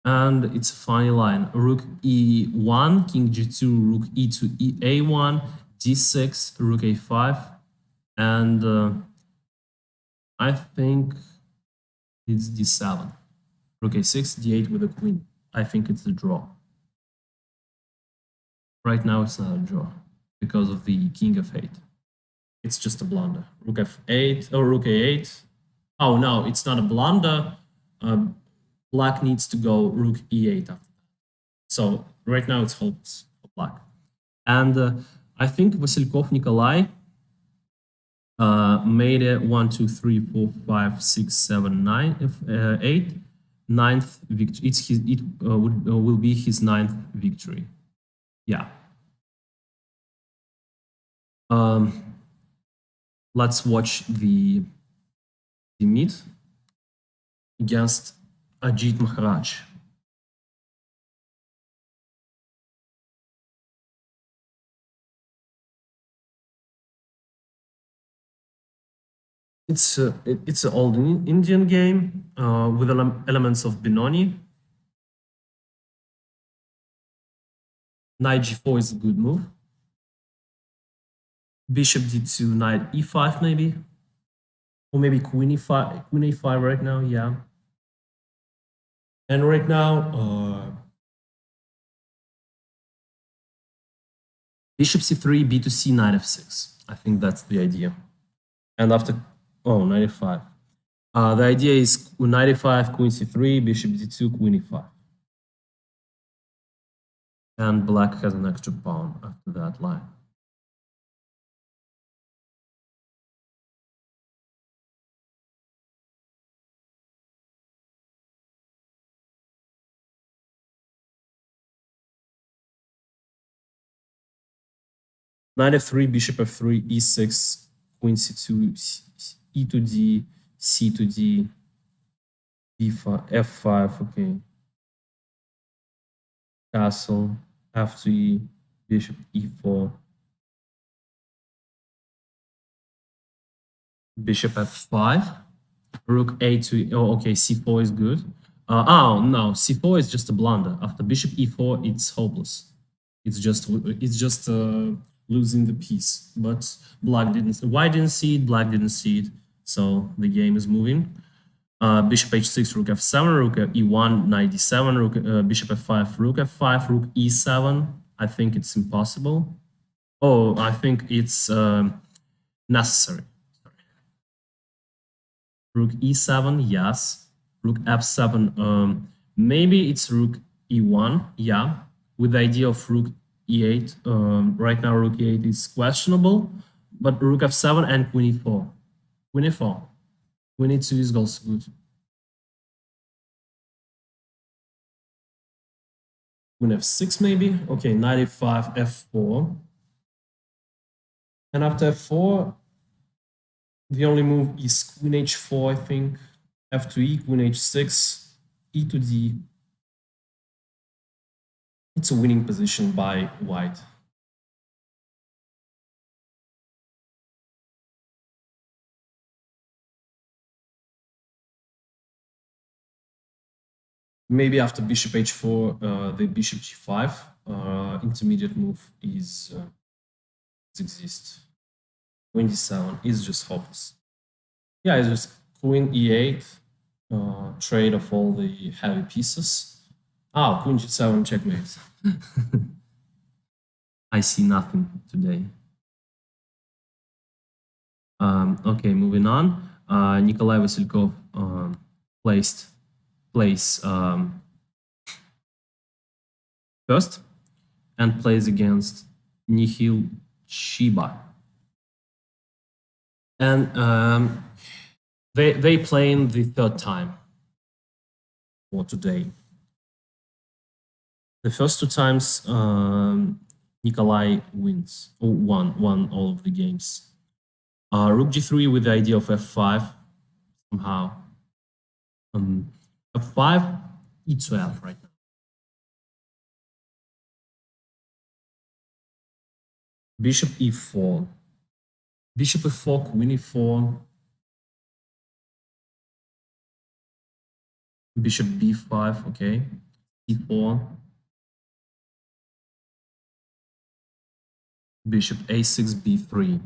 And it's a funny line. Rook e1, king g2, rook e to a1, d6, rook a5. And I think it's d7. Rook a6, d8 with a queen. I think it's a draw. Right now it's not a draw because of the king f8. It's just a blunder. Rook f8 or rook a8. Oh no, it's not a blunder. Black needs to go rook e8 after that. So right now it's hopeless for black. And I think Vasilkov Nikolai made it 1, 2, 3, 4, 5, 6, 7, 9, 8. Ninth victory. It will be his 9th victory. Yeah. Let's watch the meet against Ajit Maharaj. It's an old Indian game with elements of Benoni. Knight g4 is a good move. Bishop d2, knight e5 maybe, or maybe queen a5 right now. Yeah. And right now, bishop c3, b to c, knight f6. I think that's the idea. And after, knight e5. The idea is knight e5, queen c3, bishop d2, queen e5. And black has an extra pawn after that line. Knight f3, bishop f3, e6, queen c2, e to d, c to d, b5, f5, okay. Castle, f to e, bishop e4, bishop f5, rook a to, okay, c4 is good. Oh no, c4 is just a blunder. After bishop e4, it's hopeless. It's just losing the piece. But white didn't see it, black didn't see it, so the game is moving. Bishop h6, rook f7, rook e1, knight d7, rook bishop f5, rook f5, rook e7. I think it's impossible. Oh, I think it's necessary. Sorry. Rook e7, yes. Rook f7, maybe it's rook e1, yeah. With the idea of rook e8, right now rook e8 is questionable, but rook f7 and queen e4. Queen e4. Queen e2 is also good. Queen f6 maybe. Okay, knight e5, f4. And after f4, the only move is queen h4, I think. F to e, queen h6, e to d. It's a winning position by white. Maybe after bishop h4, the bishop g5 intermediate move is exists. Queen d7 is just hopeless. Yeah, it's just queen e8, trade of all the heavy pieces. Oh, queen g7 checkmate. I see nothing today. Okay, moving on. Nikolai Vasilkov plays first and plays against Nihil Shiba. And they play in the third time for today. The first two times Nikolai wins, or won all of the games. Rook g3 with the idea of f5 somehow. f5, e12 right now. Bishop e4. Bishop e4, queen e4. Bishop b5, okay. e4. Bishop a6, b3.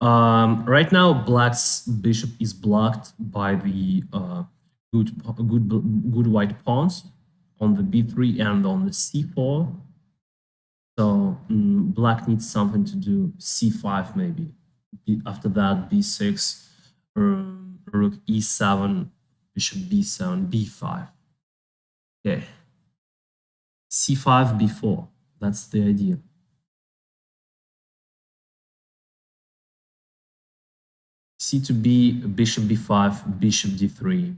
Right now, Black's bishop is blocked by the good white pawns on the b3 and on the c4. So Black needs something to do. c5 maybe. After that, b6, rook e7, bishop b7, b5. Okay. c5, b4. That's the idea. C to B, bishop b5, bishop d3.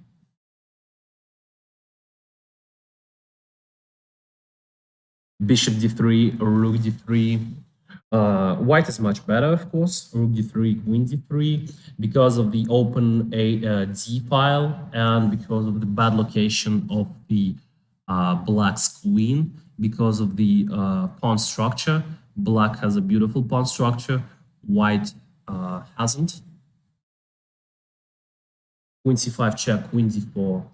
Bishop d3, rook d3. White is much better, of course. Rook d3, queen d3, because of the open d file and because of the bad location of the Black's queen, because of the pawn structure. Black has a beautiful pawn structure. White hasn't. Queen c5 check, queen d4,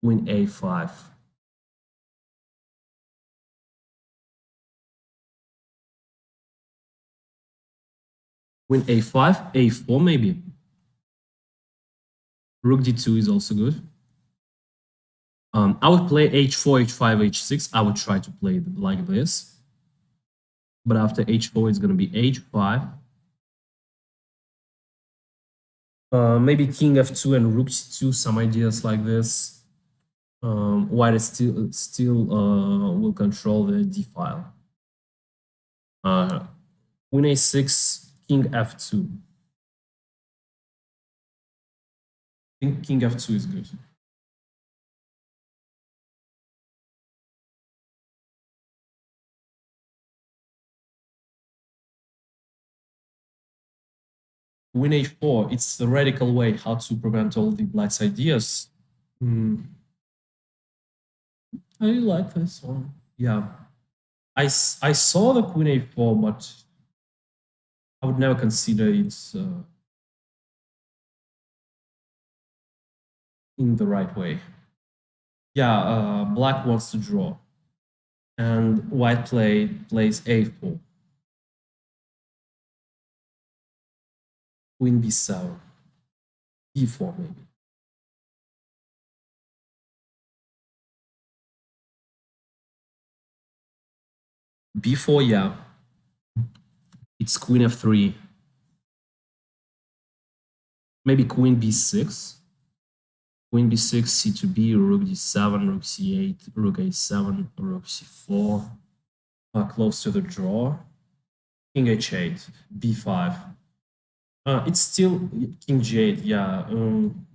queen a5. Queen a5, a4 maybe. Rook d2 is also good. I would play h4, h5, h6. I would try to play it like this. But after h4, it's going to be h5. Maybe king f2 and rook c2, some ideas like this. White is still will control the d file. Queen a6, king f2. I think king f2 is good. Queen a4, it's the radical way how to prevent all the Black's ideas. I like this one. Yeah. I saw the queen a4, but I would never consider it in the right way. Yeah, Black wants to draw. And White plays a4. Queen b7. e4 maybe. b4, yeah. It's queen f3. Maybe queen b6. Queen b6, c to b, rook d7, rook c8, rook a7, rook c4. Close to the draw. King h8, b5. It's still king g8, yeah.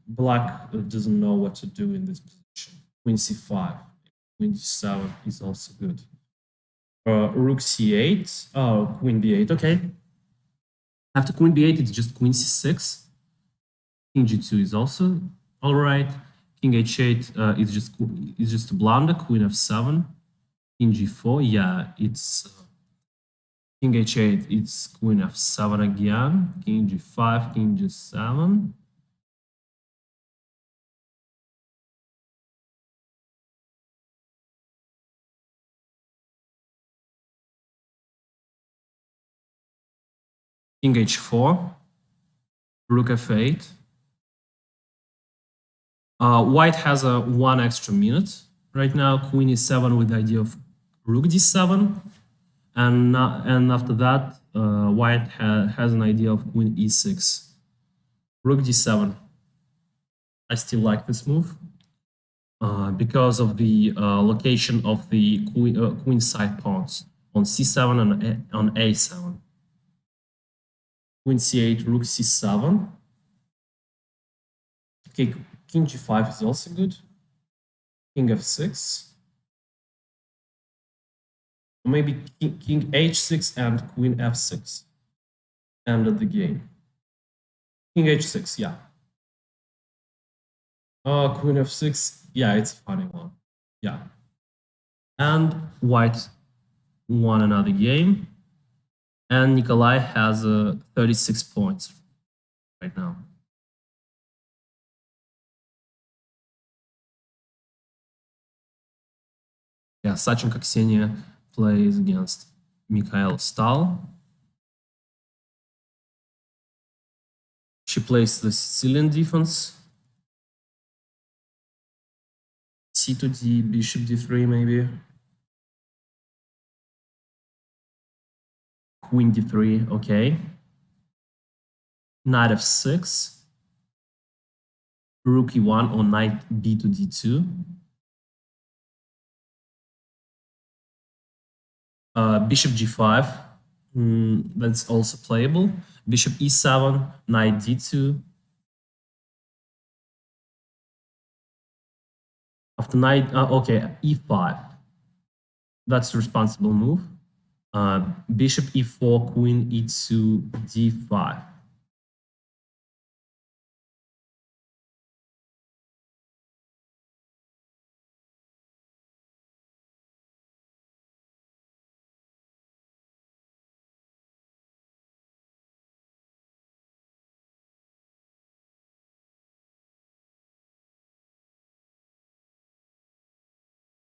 Black doesn't know what to do in this position. Queen c5, queen d7 is also good. Rook c8, queen b8, okay. After queen b8, it's just queen c6. King g2 is also all right. King h8 is just a blunder. Queen f7, king g4, yeah, it's king h8, it's queen f7 again, king g5, king g7. king h4, rook f8. White has a 1 extra minute right now. Queen e7 with the idea of rook d7, and after that, White has an idea of queen e6, rook d7. I still like this move because of the location of the queen side pawns on c7 and on a7. Queen c8, rook c7. Okay, king g5 is also good. King f6. Maybe king h6 and queen f6. Ended the game. King h6, yeah. Queen f6, yeah, it's a funny one. Yeah. And White won another game. And Nikolai has 36 points right now. Yeah, Sachenko Ksenia plays against Mikhail Stahl. She plays the Sicilian defense. C to D, bishop d3 maybe. Queen d3, okay. Knight f6. Rook e1 or knight b to d2. Bishop g5, that's also playable. Bishop e7, knight d2. After knight, okay, e5. That's the responsible move. Bishop e4, queen e2, d5.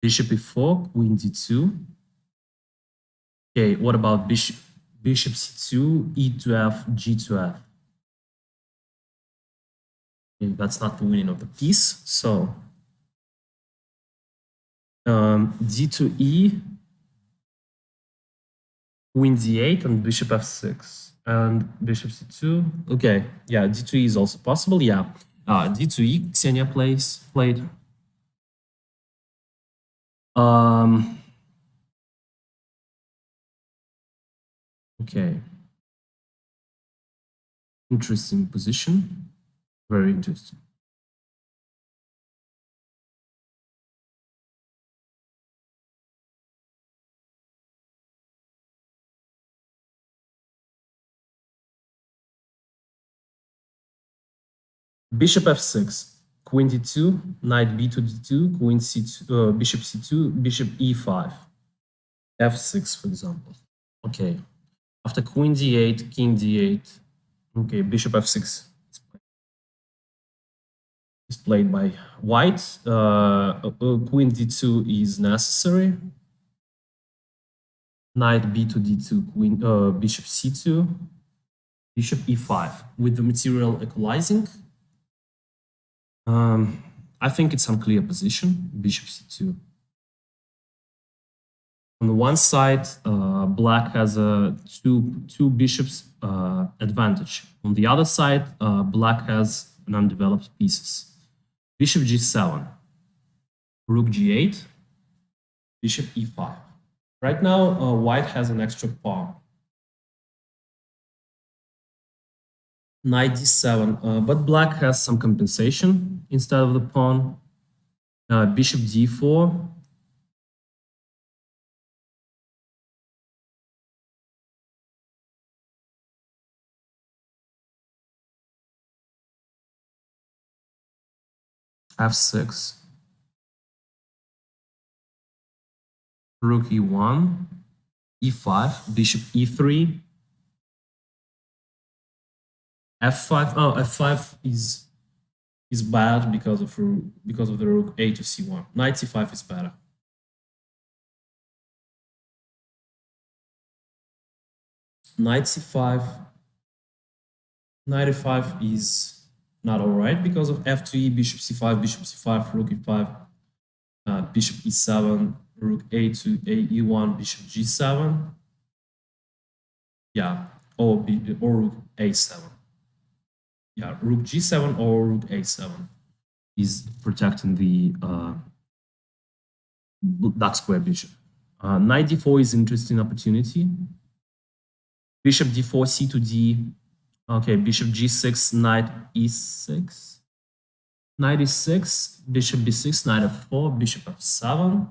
Bishop e4, queen d2. Okay, what about bishop c2, e to f, g to f? Okay, that's not the winning of the piece. So d to e, queen d8, and bishop f6, and bishop c2. Okay, yeah, d to e is also possible. Yeah, d to e, Ksenia played. Okay. Interesting position. Very interesting. Bishop f6, queen d2, knight b to d2, queen c2, bishop c2, bishop e5, f6, for example. Okay. After queen d8, king d8. Okay, bishop f6 is played by White. Queen d2 is necessary. Knight b to d2, queen, bishop c2, bishop e5 with the material equalizing. I think it's unclear position, bishop c2. On the one side, black has a two bishops advantage. On the other side, black has an undeveloped pieces. Bishop g7, rook g8, bishop e5. Right now, white has an extra pawn. Knight d7, but black has some compensation instead of the pawn. Bishop d4. f6. Rook e1, e5, bishop e3. f5. Oh, f5 is bad because of the rook a to c1. Knight c5 is better. Knight c5, knight f5 is not all right because of f2e, bishop c5, rook e5, bishop e7, rook a2, e1, bishop g7. Yeah, or rook a7. Yeah, rook g7 or rook a7 is protecting the dark square bishop. Knight d4 is interesting opportunity. Bishop d4, c to d. Okay, bishop g6, knight e6. Knight e6, bishop b6, knight f4, bishop f7.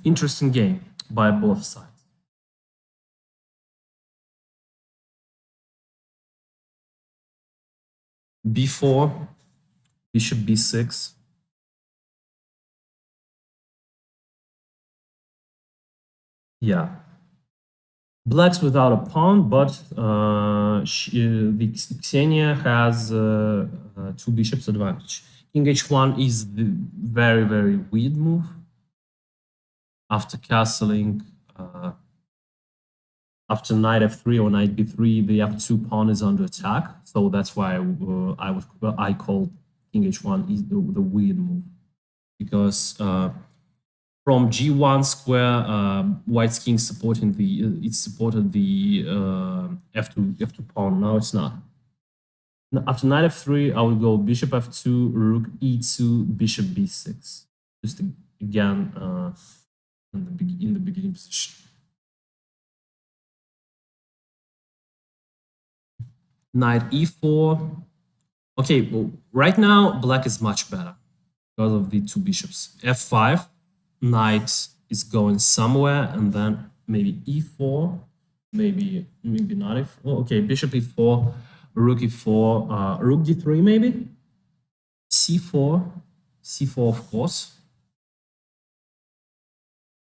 Interesting game by both sides. b4, bishop b6. Yeah. Black's without a pawn, but Ksenia has 2 bishops advantage. King h1 is the very, very weird move. After castling, after knight f3 or knight b3, the f2 pawn is under attack. So that's why I call king h1 is the weird move, because from g1 square, white's king supporting it supported the f2 pawn. Now it's not. After knight f3, I will go bishop f2, rook e2, bishop b6. Just again in the beginning position. Knight e4. Okay, well, right now black is much better because of the 2 bishops. f5, knight is going somewhere, and then maybe e4, maybe not e4. Okay, bishop e4, rook e4, rook d3 maybe, c4, of course,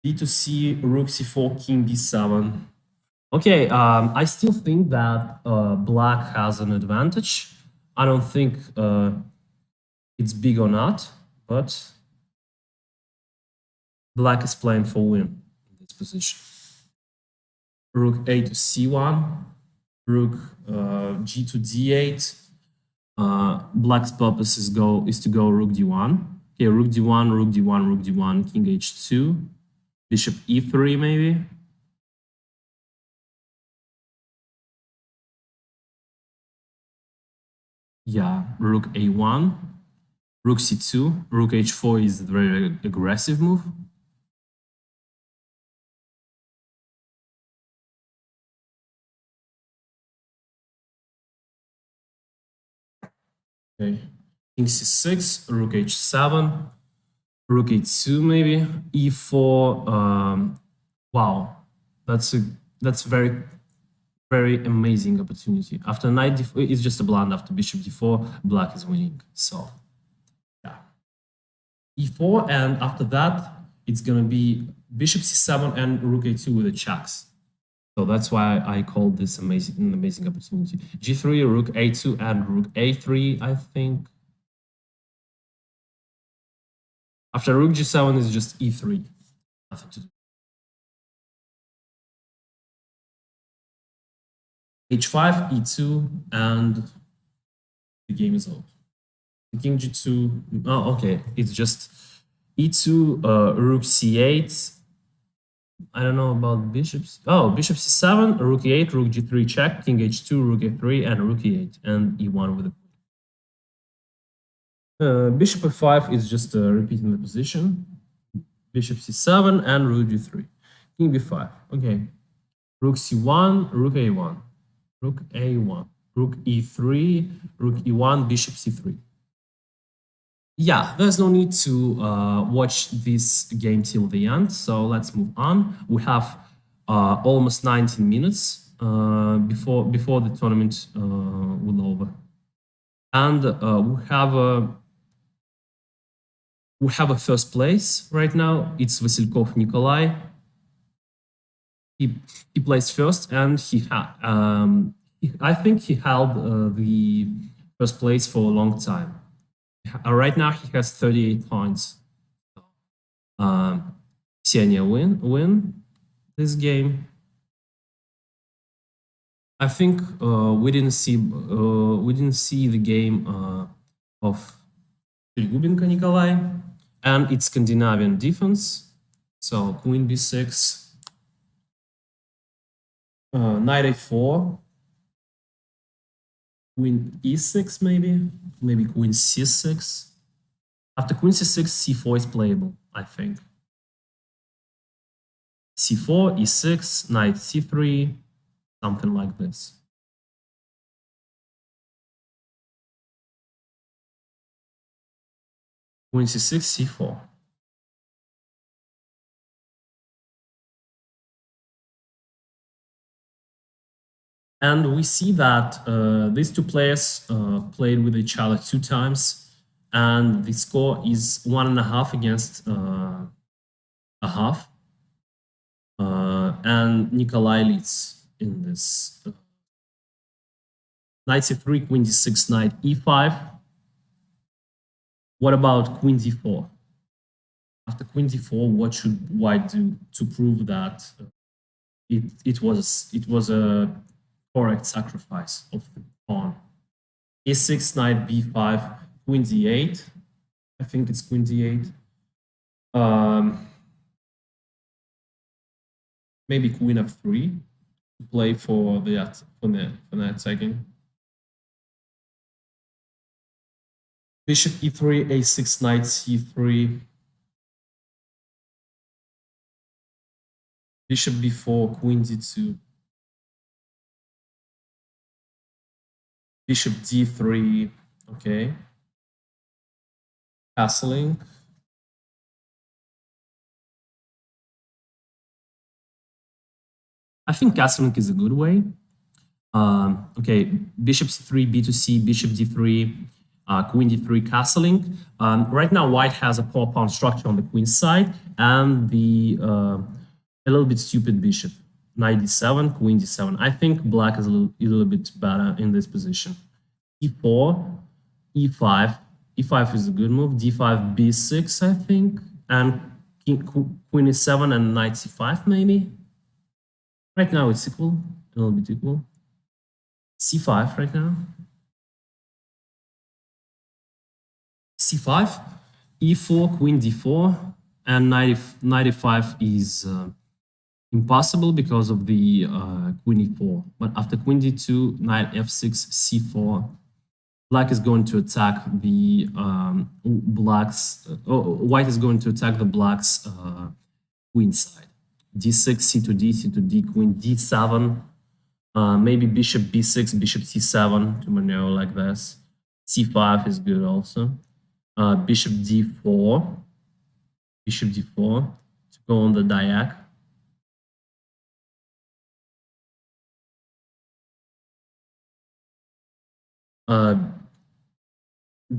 b to c, rook c4, king b7. Okay, I still think that black has an advantage. I don't think it's big or not, but black is playing for win in this position. Rook a to c1, rook g to d8. Black's purpose is to go rook d1. Okay, rook d1, rook d1, rook d1, king h2, bishop e3 maybe. Yeah, rook a1, rook c2, rook h4 is a very aggressive move. Okay, king c6, rook h7, rook e2 maybe, e4. Wow, that's very, very amazing opportunity. After knight d4, it's just a blunder. After bishop d4, black is winning. So yeah, e4, and after that it's gonna be bishop c7 and rook a2 with the checks. So that's why I call this an amazing opportunity. g3, rook a2, and rook a3, I think. After rook g7 is just e3. Nothing to do. h5, e2, and the game is over. King g2. Oh, okay. It's just e2, rook c8. I don't know about bishops. Oh, bishop c7, rook e8, rook g3 check, king h2, rook a3, and rook e8, and e1 with the bishop f5 is just repeating the position. Bishop c7 and rook g3. King b5. Okay. Rook c1, rook a1, rook a1, rook e3, rook e1, bishop c3. Yeah, there's no need to watch this game till the end, so let's move on. We have almost 19 minutes before the tournament will over, and we have a first place right now. It's Vasilkov Nikolai. He placed first, and I think he held the first place for a long time. Right now he has 38 points. Ksenia win. this game. I think we didn't see the game of Trigubenko Nikolai and its Scandinavian defense. So queen b6, knight a4, queen e6 maybe queen c6. After queen c6, c4 is playable, I think. c4, e6, knight c3, something like this. Queen c6, c4. And we see that these two players played with each other 2 times, and the score is 1.5 against a half. And Nikolai leads in this. Knight c3, queen d6, knight e5. What about queen d4? After queen d4, what should white do to prove that it was a correct sacrifice of the pawn? e6, knight b5, queen d8. I think it's queen d8. Maybe queen f3 to play for the attacking. Bishop e3, a6, knight c3. Bishop b4, queen d2. Bishop d3, okay. Castling. I think castling is a good way. Okay, bishop c3, b to c, bishop d3, queen d3, castling. Right now, white has a poor pawn structure on the queen side and the a little bit stupid bishop. Knight d7, queen d7. I think black is a little bit better in this position. e4, e5. e5 is a good move. d5, b6, I think. And queen e7 and knight c5, maybe. Right now it's equal, a little bit equal. c5 right now. c5, e4, queen d4, and knight e5 is impossible because of the queen e4. But after queen d2, knight f6, c4, black is going to attack the white is going to attack the black's queen side. d6, c2d, c2d, queen d7, maybe bishop b6, bishop c7 to maneuver like this. c5 is good also. Bishop d4, to go on the diag.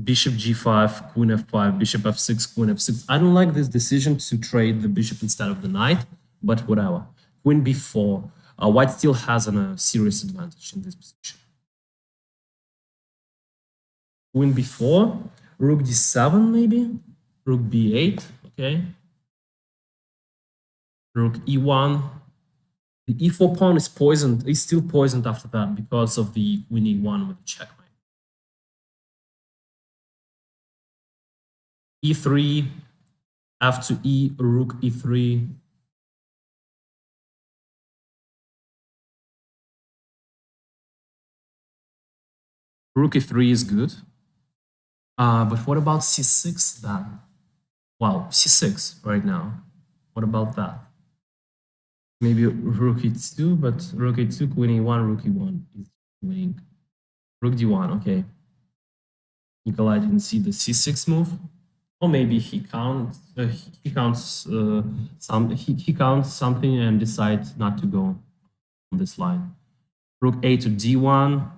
Bishop g5, queen f5, bishop f6, queen f6. I don't like this decision to trade the bishop instead of the knight, but whatever. Queen b4. White still has a serious advantage in this position. Queen b4, rook d7 maybe, rook b8, okay. Rook e1. The e4 pawn is poisoned, is still poisoned after that because of the queen e1 with the checkmate. e3, f to e, rook e3. Rook e3 is good. But what about c6 then? Wow, c6 right now. What about that? Maybe rook e2, but rook e2, queen e1, rook e1 is winning. Rook d1, okay. Nikolai didn't see the c6 move. Or maybe he counts something and decides not to go on this line. Rook a to d1.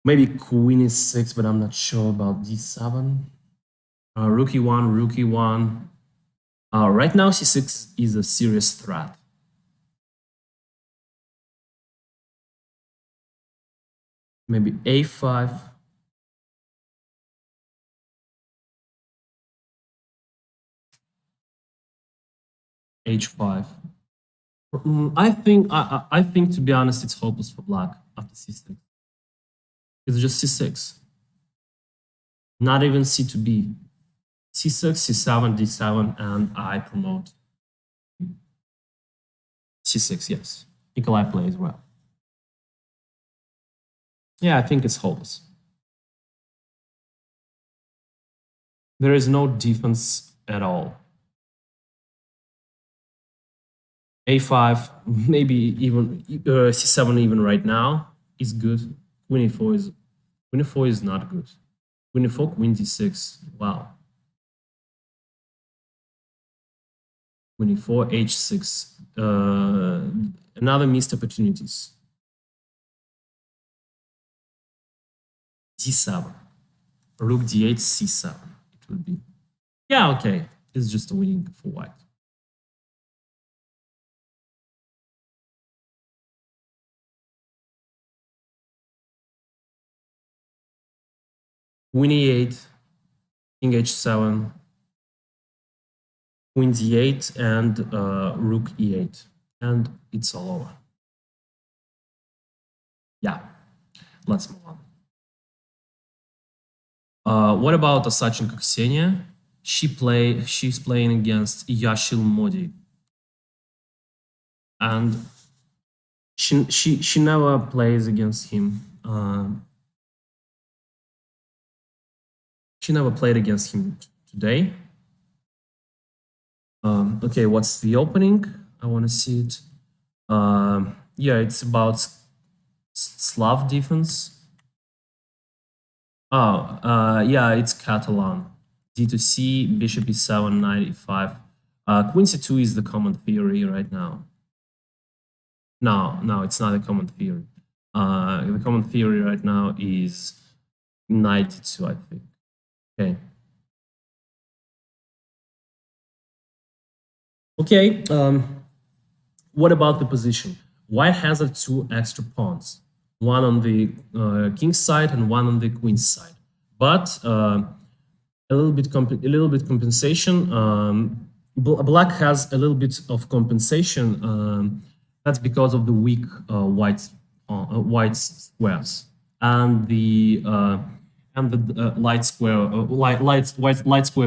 Maybe queen is 6, but I'm not sure about d7. Rook e1, rook e1. Right now, c6 is a serious threat. Maybe a5. h5. I think to be honest, it's hopeless for black after c6. It's just c6. Not even c to b. c6, c7, d7, and I promote c6, yes. Nikolai plays well. Yeah, I think it's hopeless. There is no defense at all. a5, maybe even c7 even right now is good. Queen e4 is not good. Queen e4, queen d6. Wow. Queen e4, h6. Another missed opportunities. d7. Rook d8, c7. It would be. Yeah, okay. It's just a winning for white. Queen e8, king h7, queen d8, and rook e8. And it's all over. Yeah, let's move on. What about Osachenko Ksenia? She's playing against Yashil Modi. And she never plays against him. She never played against him today. Okay, what's the opening? I want to see it. Yeah, it's about Slav defense. Oh, yeah, it's Catalan. D to C, bishop e7, knight e5. Queen c2 is the common theory right now. No, it's not a common theory. The common theory right now is knight d2, I think. Okay. Okay, what about the position? White has two extra pawns, one on the king's side and one on the queen's side. But a little bit compensation. Black has a little bit of compensation. That's because of the weak white squares and the light square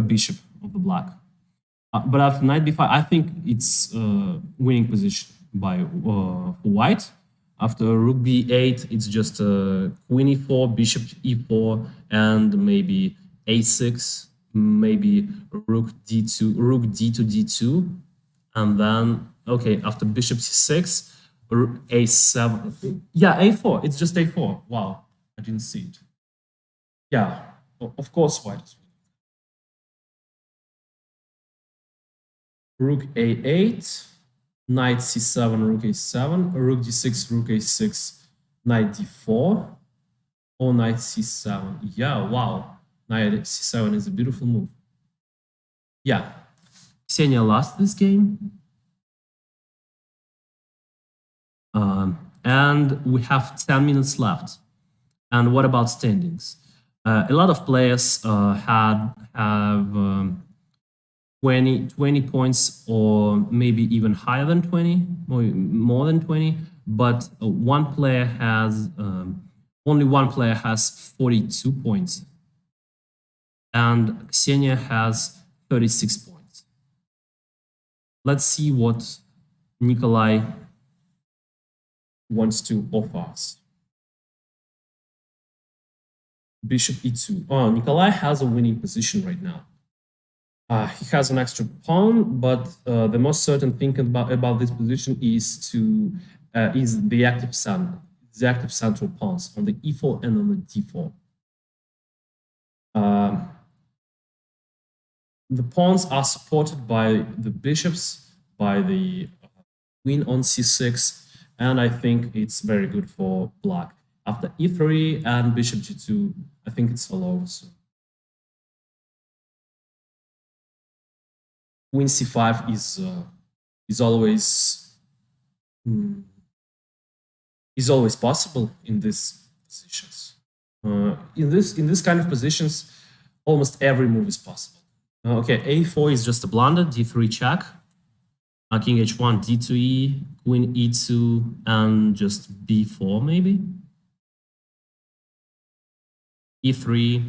bishop of the black. But after knight b5, I think it's winning position by for white. After rook b8, it's just queen e4, bishop e4, and maybe a6, maybe rook d2, rook d to d2, and then okay, after bishop c6, a7. Yeah, a4. It's just a4. Wow, I didn't see it. Yeah, of course, white is winning. Rook a8, knight c7, rook a7, rook d6, rook a6, knight d4, or knight c7. Yeah, wow. Knight c7 is a beautiful move. Yeah. Ksenia lost this game. And we have 10 minutes left. And what about standings? A lot of players have 20 points or maybe even higher than 20, more than 20, but one player has, only one player has 42 points. And Ksenia has 36 points. Let's see what Nikolai wants to offer us. Bishop e2. Oh, Nikolai has a winning position right now. He has an extra pawn, but the most certain thing about this position is the active central pawns on the e4 and on the d4. The pawns are supported by the bishops, by the queen on c6, and I think it's very good for black. After e3 and bishop g2, I think it's all over soon. Queen c5 is always possible in these positions. In this kind of positions, almost every move is possible. Okay, a4 is just a blunder. D3 check. King h1, d2e, queen e2, and just b4 maybe. e3.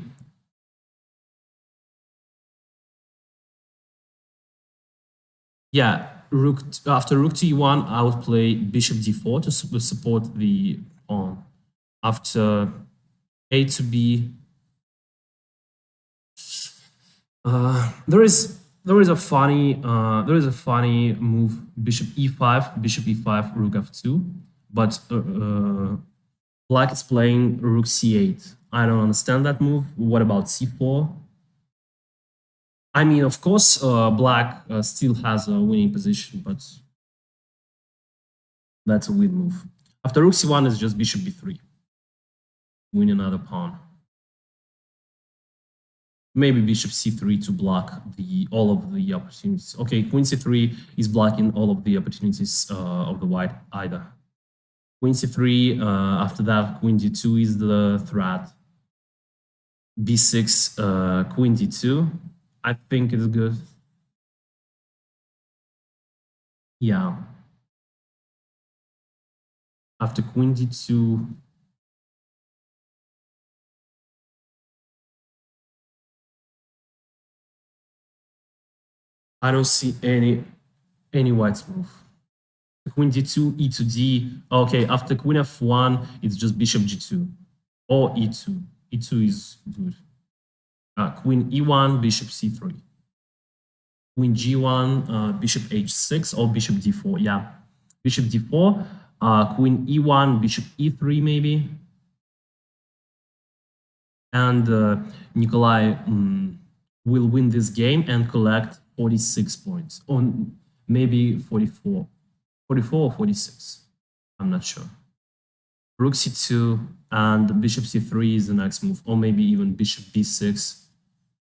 Yeah, after rook to e1, I would play bishop d4 to support the pawn. After a to b, there is a funny move, bishop e5, rook f2, but black is playing rook c8. I don't understand that move. What about c4? I mean, of course, black still has a winning position, but that's a weird move. After rook c1 is just bishop b3. Win another pawn. Maybe bishop c3 to block all of the opportunities. Okay, queen c3 is blocking all of the opportunities of the white either. Queen c3, after that, queen d2 is the threat. b6, queen d2. I think it's good. Yeah. After queen d2, I don't see any white's move. Queen d2, e to d. Okay, after queen f1, it's just bishop g2 or e2. e2 is good. Queen e1, bishop c3. Queen g1, bishop h6 or bishop d4. Yeah, bishop d4. Queen e1, bishop e3 maybe. And Nikolai will win this game and collect 46 points, or maybe 44 or 46. I'm not sure. Rook c2 and bishop c3 is the next move, or maybe even bishop b6.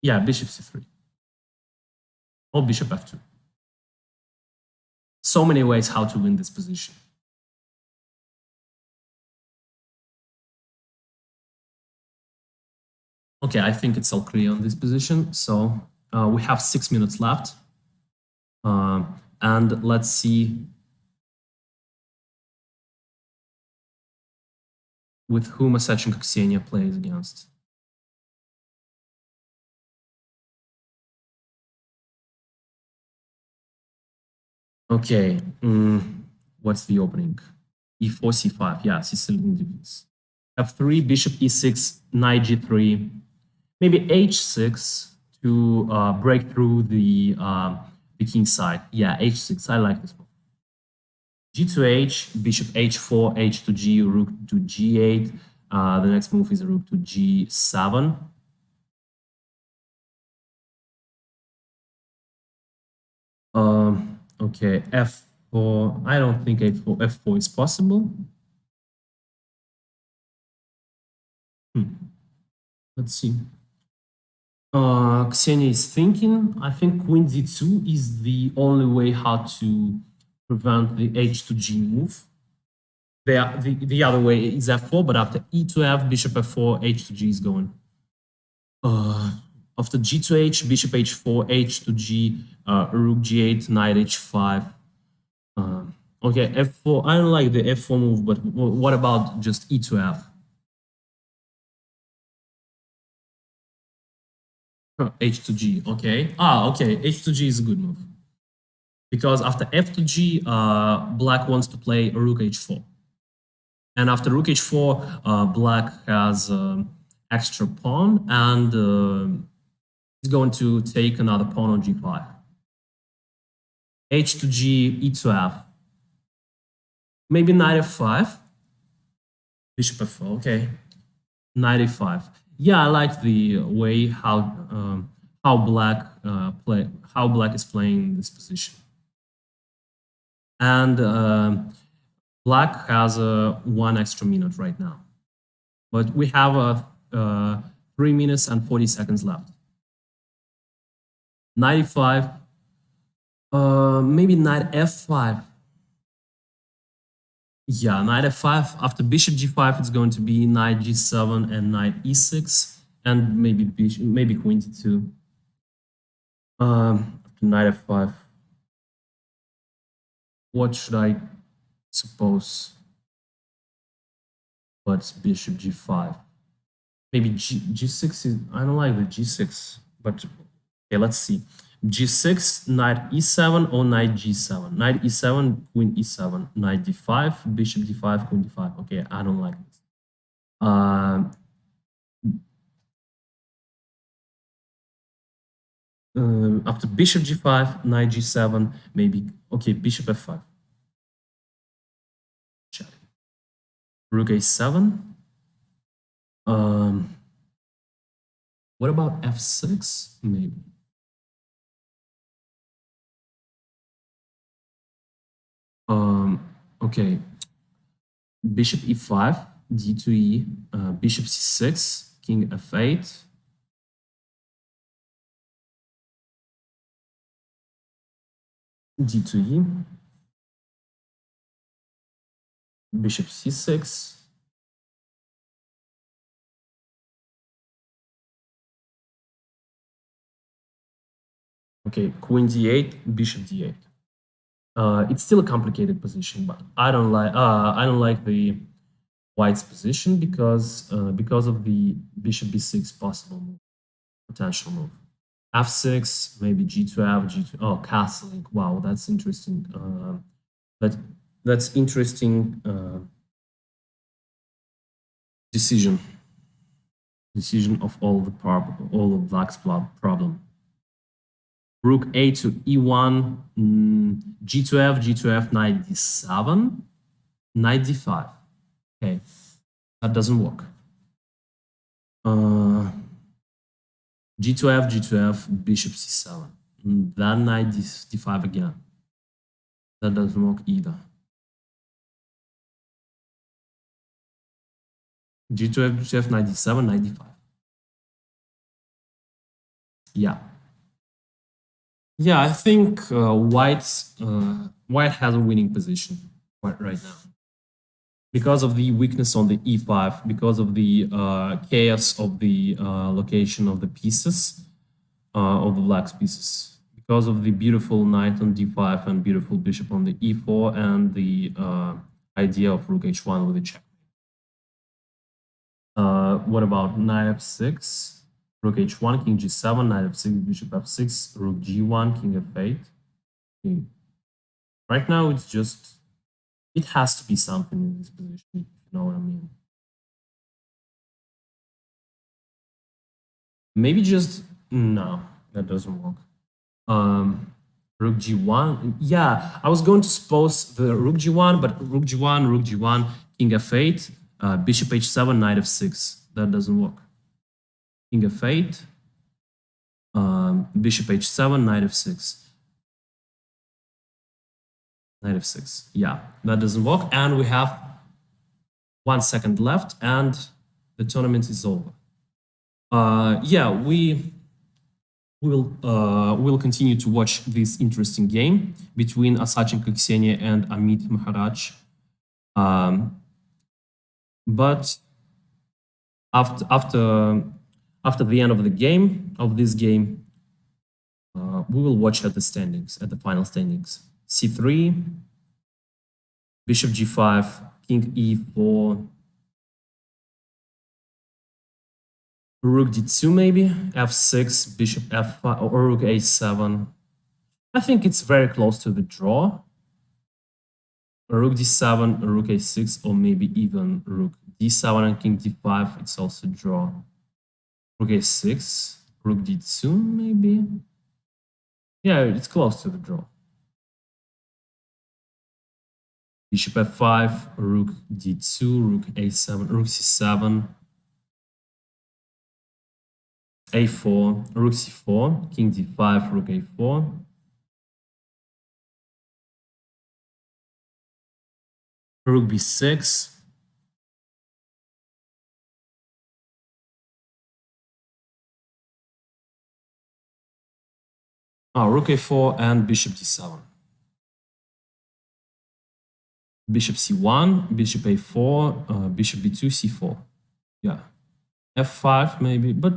Yeah, bishop c3 or bishop f2. So many ways how to win this position. Okay, I think it's all clear on this position. So we have 6 minutes left. And let's see with whom Osetchenko Ksenia plays against. Okay, what's the opening? e4, c5, yeah, Sicilian defense. f3, bishop e6, knight g3, maybe h6 to break through the king side. Yeah, h6, I like this move. g2h, bishop h4, h to g, rook to g8. The next move is rook to g7. Okay, f4. I don't think f4 is possible. Let's see. Ksenia is thinking. I think queen d2 is the only way how to prevent the h to g move. The other way is f4, but after e to f, bishop f4, h to g is going. After g to h, bishop h4, h to g, rook g8, knight h5. Okay, f4. I don't like the f4 move, but what about just e to f? H to G, okay. Okay, H to G is a good move. Because after F to G, black wants to play rook H4. And after rook H4, black has extra pawn and he's going to take another pawn on G5. H to G, E to F. Maybe knight F5. Bishop F4, okay. Knight F5. Yeah, I like the way how black is playing this position, and black has 1 extra minute right now, but we have 3 minutes and 40 seconds left. Knight E5, maybe knight F5. Yeah, knight f5. After bishop g5, it's going to be knight g7 and knight e6, and maybe queen d2. After knight f5. What should I suppose? What's bishop g5? Maybe g6 is, I don't like the g6, but okay, let's see. G6, knight e7 or knight g7? Knight e7, queen e7, knight d5, bishop d5, queen d5. Okay, I don't like this. After bishop g5, knight g7, maybe, okay, bishop f5. Check. Rook a7. What about f6? Maybe. Okay. Bishop e5, d2e, bishop c6, king f8. d2e, bishop c6. Okay, queen d8, bishop d8. It's still a complicated position, but I don't like the white's position because of the bishop b6 possible move, potential move. f6, maybe g2f, g2. Oh, castling. Wow, that's interesting. That's interesting decision of all of black's problem. Rook a to e1, g2f, knight d7, knight d5. Okay, that doesn't work. g2f, bishop c7. Then knight d5 again. That doesn't work either. g2f, knight d7, knight d5. Yeah, I think white has a winning position right now because of the weakness on the e5, because of the chaos of the location of the pieces, of the black's pieces, because of the beautiful knight on d5 and beautiful bishop on the e4 and the idea of rook h1 with a check. What about knight f6? Rook h1, king g7, knight f6, bishop f6, rook g1, king f8. Okay. Right now, it's just, it has to be something in this position, if you know what I mean. Maybe just, no, that doesn't work. Rook g1, yeah, I was going to suppose the rook g1, but rook g1, king f8, bishop h7, knight f6, that doesn't work. King f8, bishop h7, knight f6. Knight f6. Yeah, that doesn't work. And we have 1 second left and the tournament is over. Yeah, we'll continue to watch this interesting game between Asachenko Ksenia and Amit Maharaj. But after the end of this game, we will watch at the final standings. c3, bishop g5, king e4, rook d2 maybe, f6, bishop f5, or rook a7. I think it's very close to the draw. Rook d7, rook a6, or maybe even rook d7 and king d5, it's also draw. Rook a6, rook d2 maybe. Yeah, it's close to the draw. Bishop f5, rook d2, rook a7, rook c7, a4, rook c4, king d5, rook a4. Rook b6. Rook a4 and bishop d7. Bishop c1, bishop a4, bishop b2, c4. Yeah. f5 maybe, but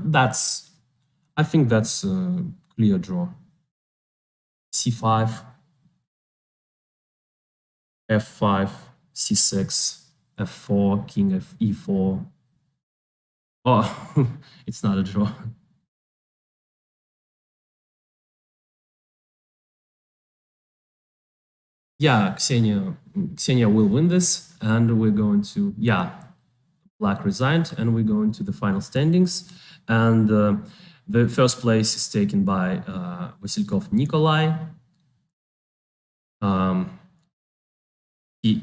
I think that's a clear draw. c5. f5, c6, f4, king e4. Oh, it's not a draw. Yeah, Ksenia will win this, and we're going to, yeah, black resigned, and we're going to the final standings. And the first place is taken by Vasilkov Nikolai. He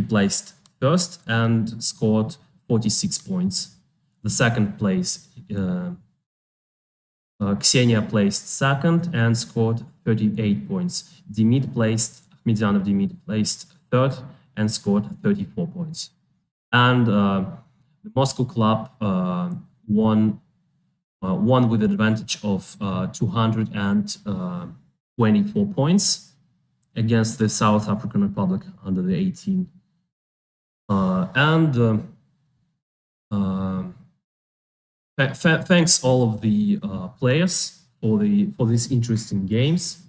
placed first and scored 46 points. The second place, Ksenia placed second and scored 38 points. Ahmedyanov Demid placed third and scored 34 points. And the Moscow club won with an advantage of 224 points against the South African Republic under the 18. Thanks all of the players for these interesting games.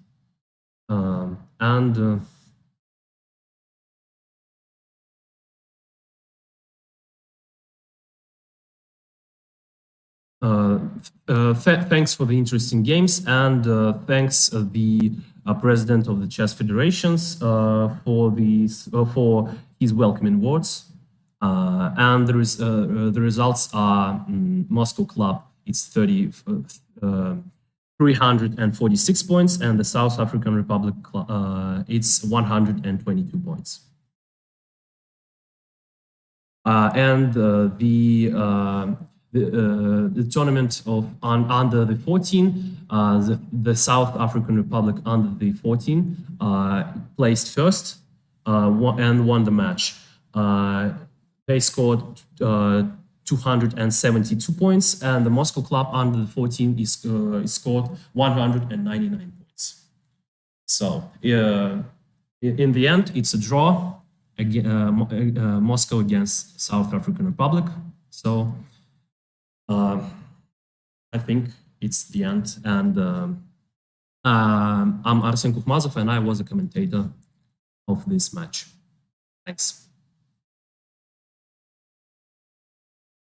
Thanks for the interesting games, and thanks the president of the Chess Federations for his welcoming words. And the results are Moscow club, it's 346 points, and the South African Republic it's 122 points. And the tournament of under the 14, the South African Republic under the 14 placed first and won the match. They scored 272 points, and the Moscow club under the 14 is scored 199 points. So in the end, it's a draw. Moscow against South African Republic. So I think it's the end. And I'm Arsen Kukhmazov, and I was a commentator of this match. Thanks.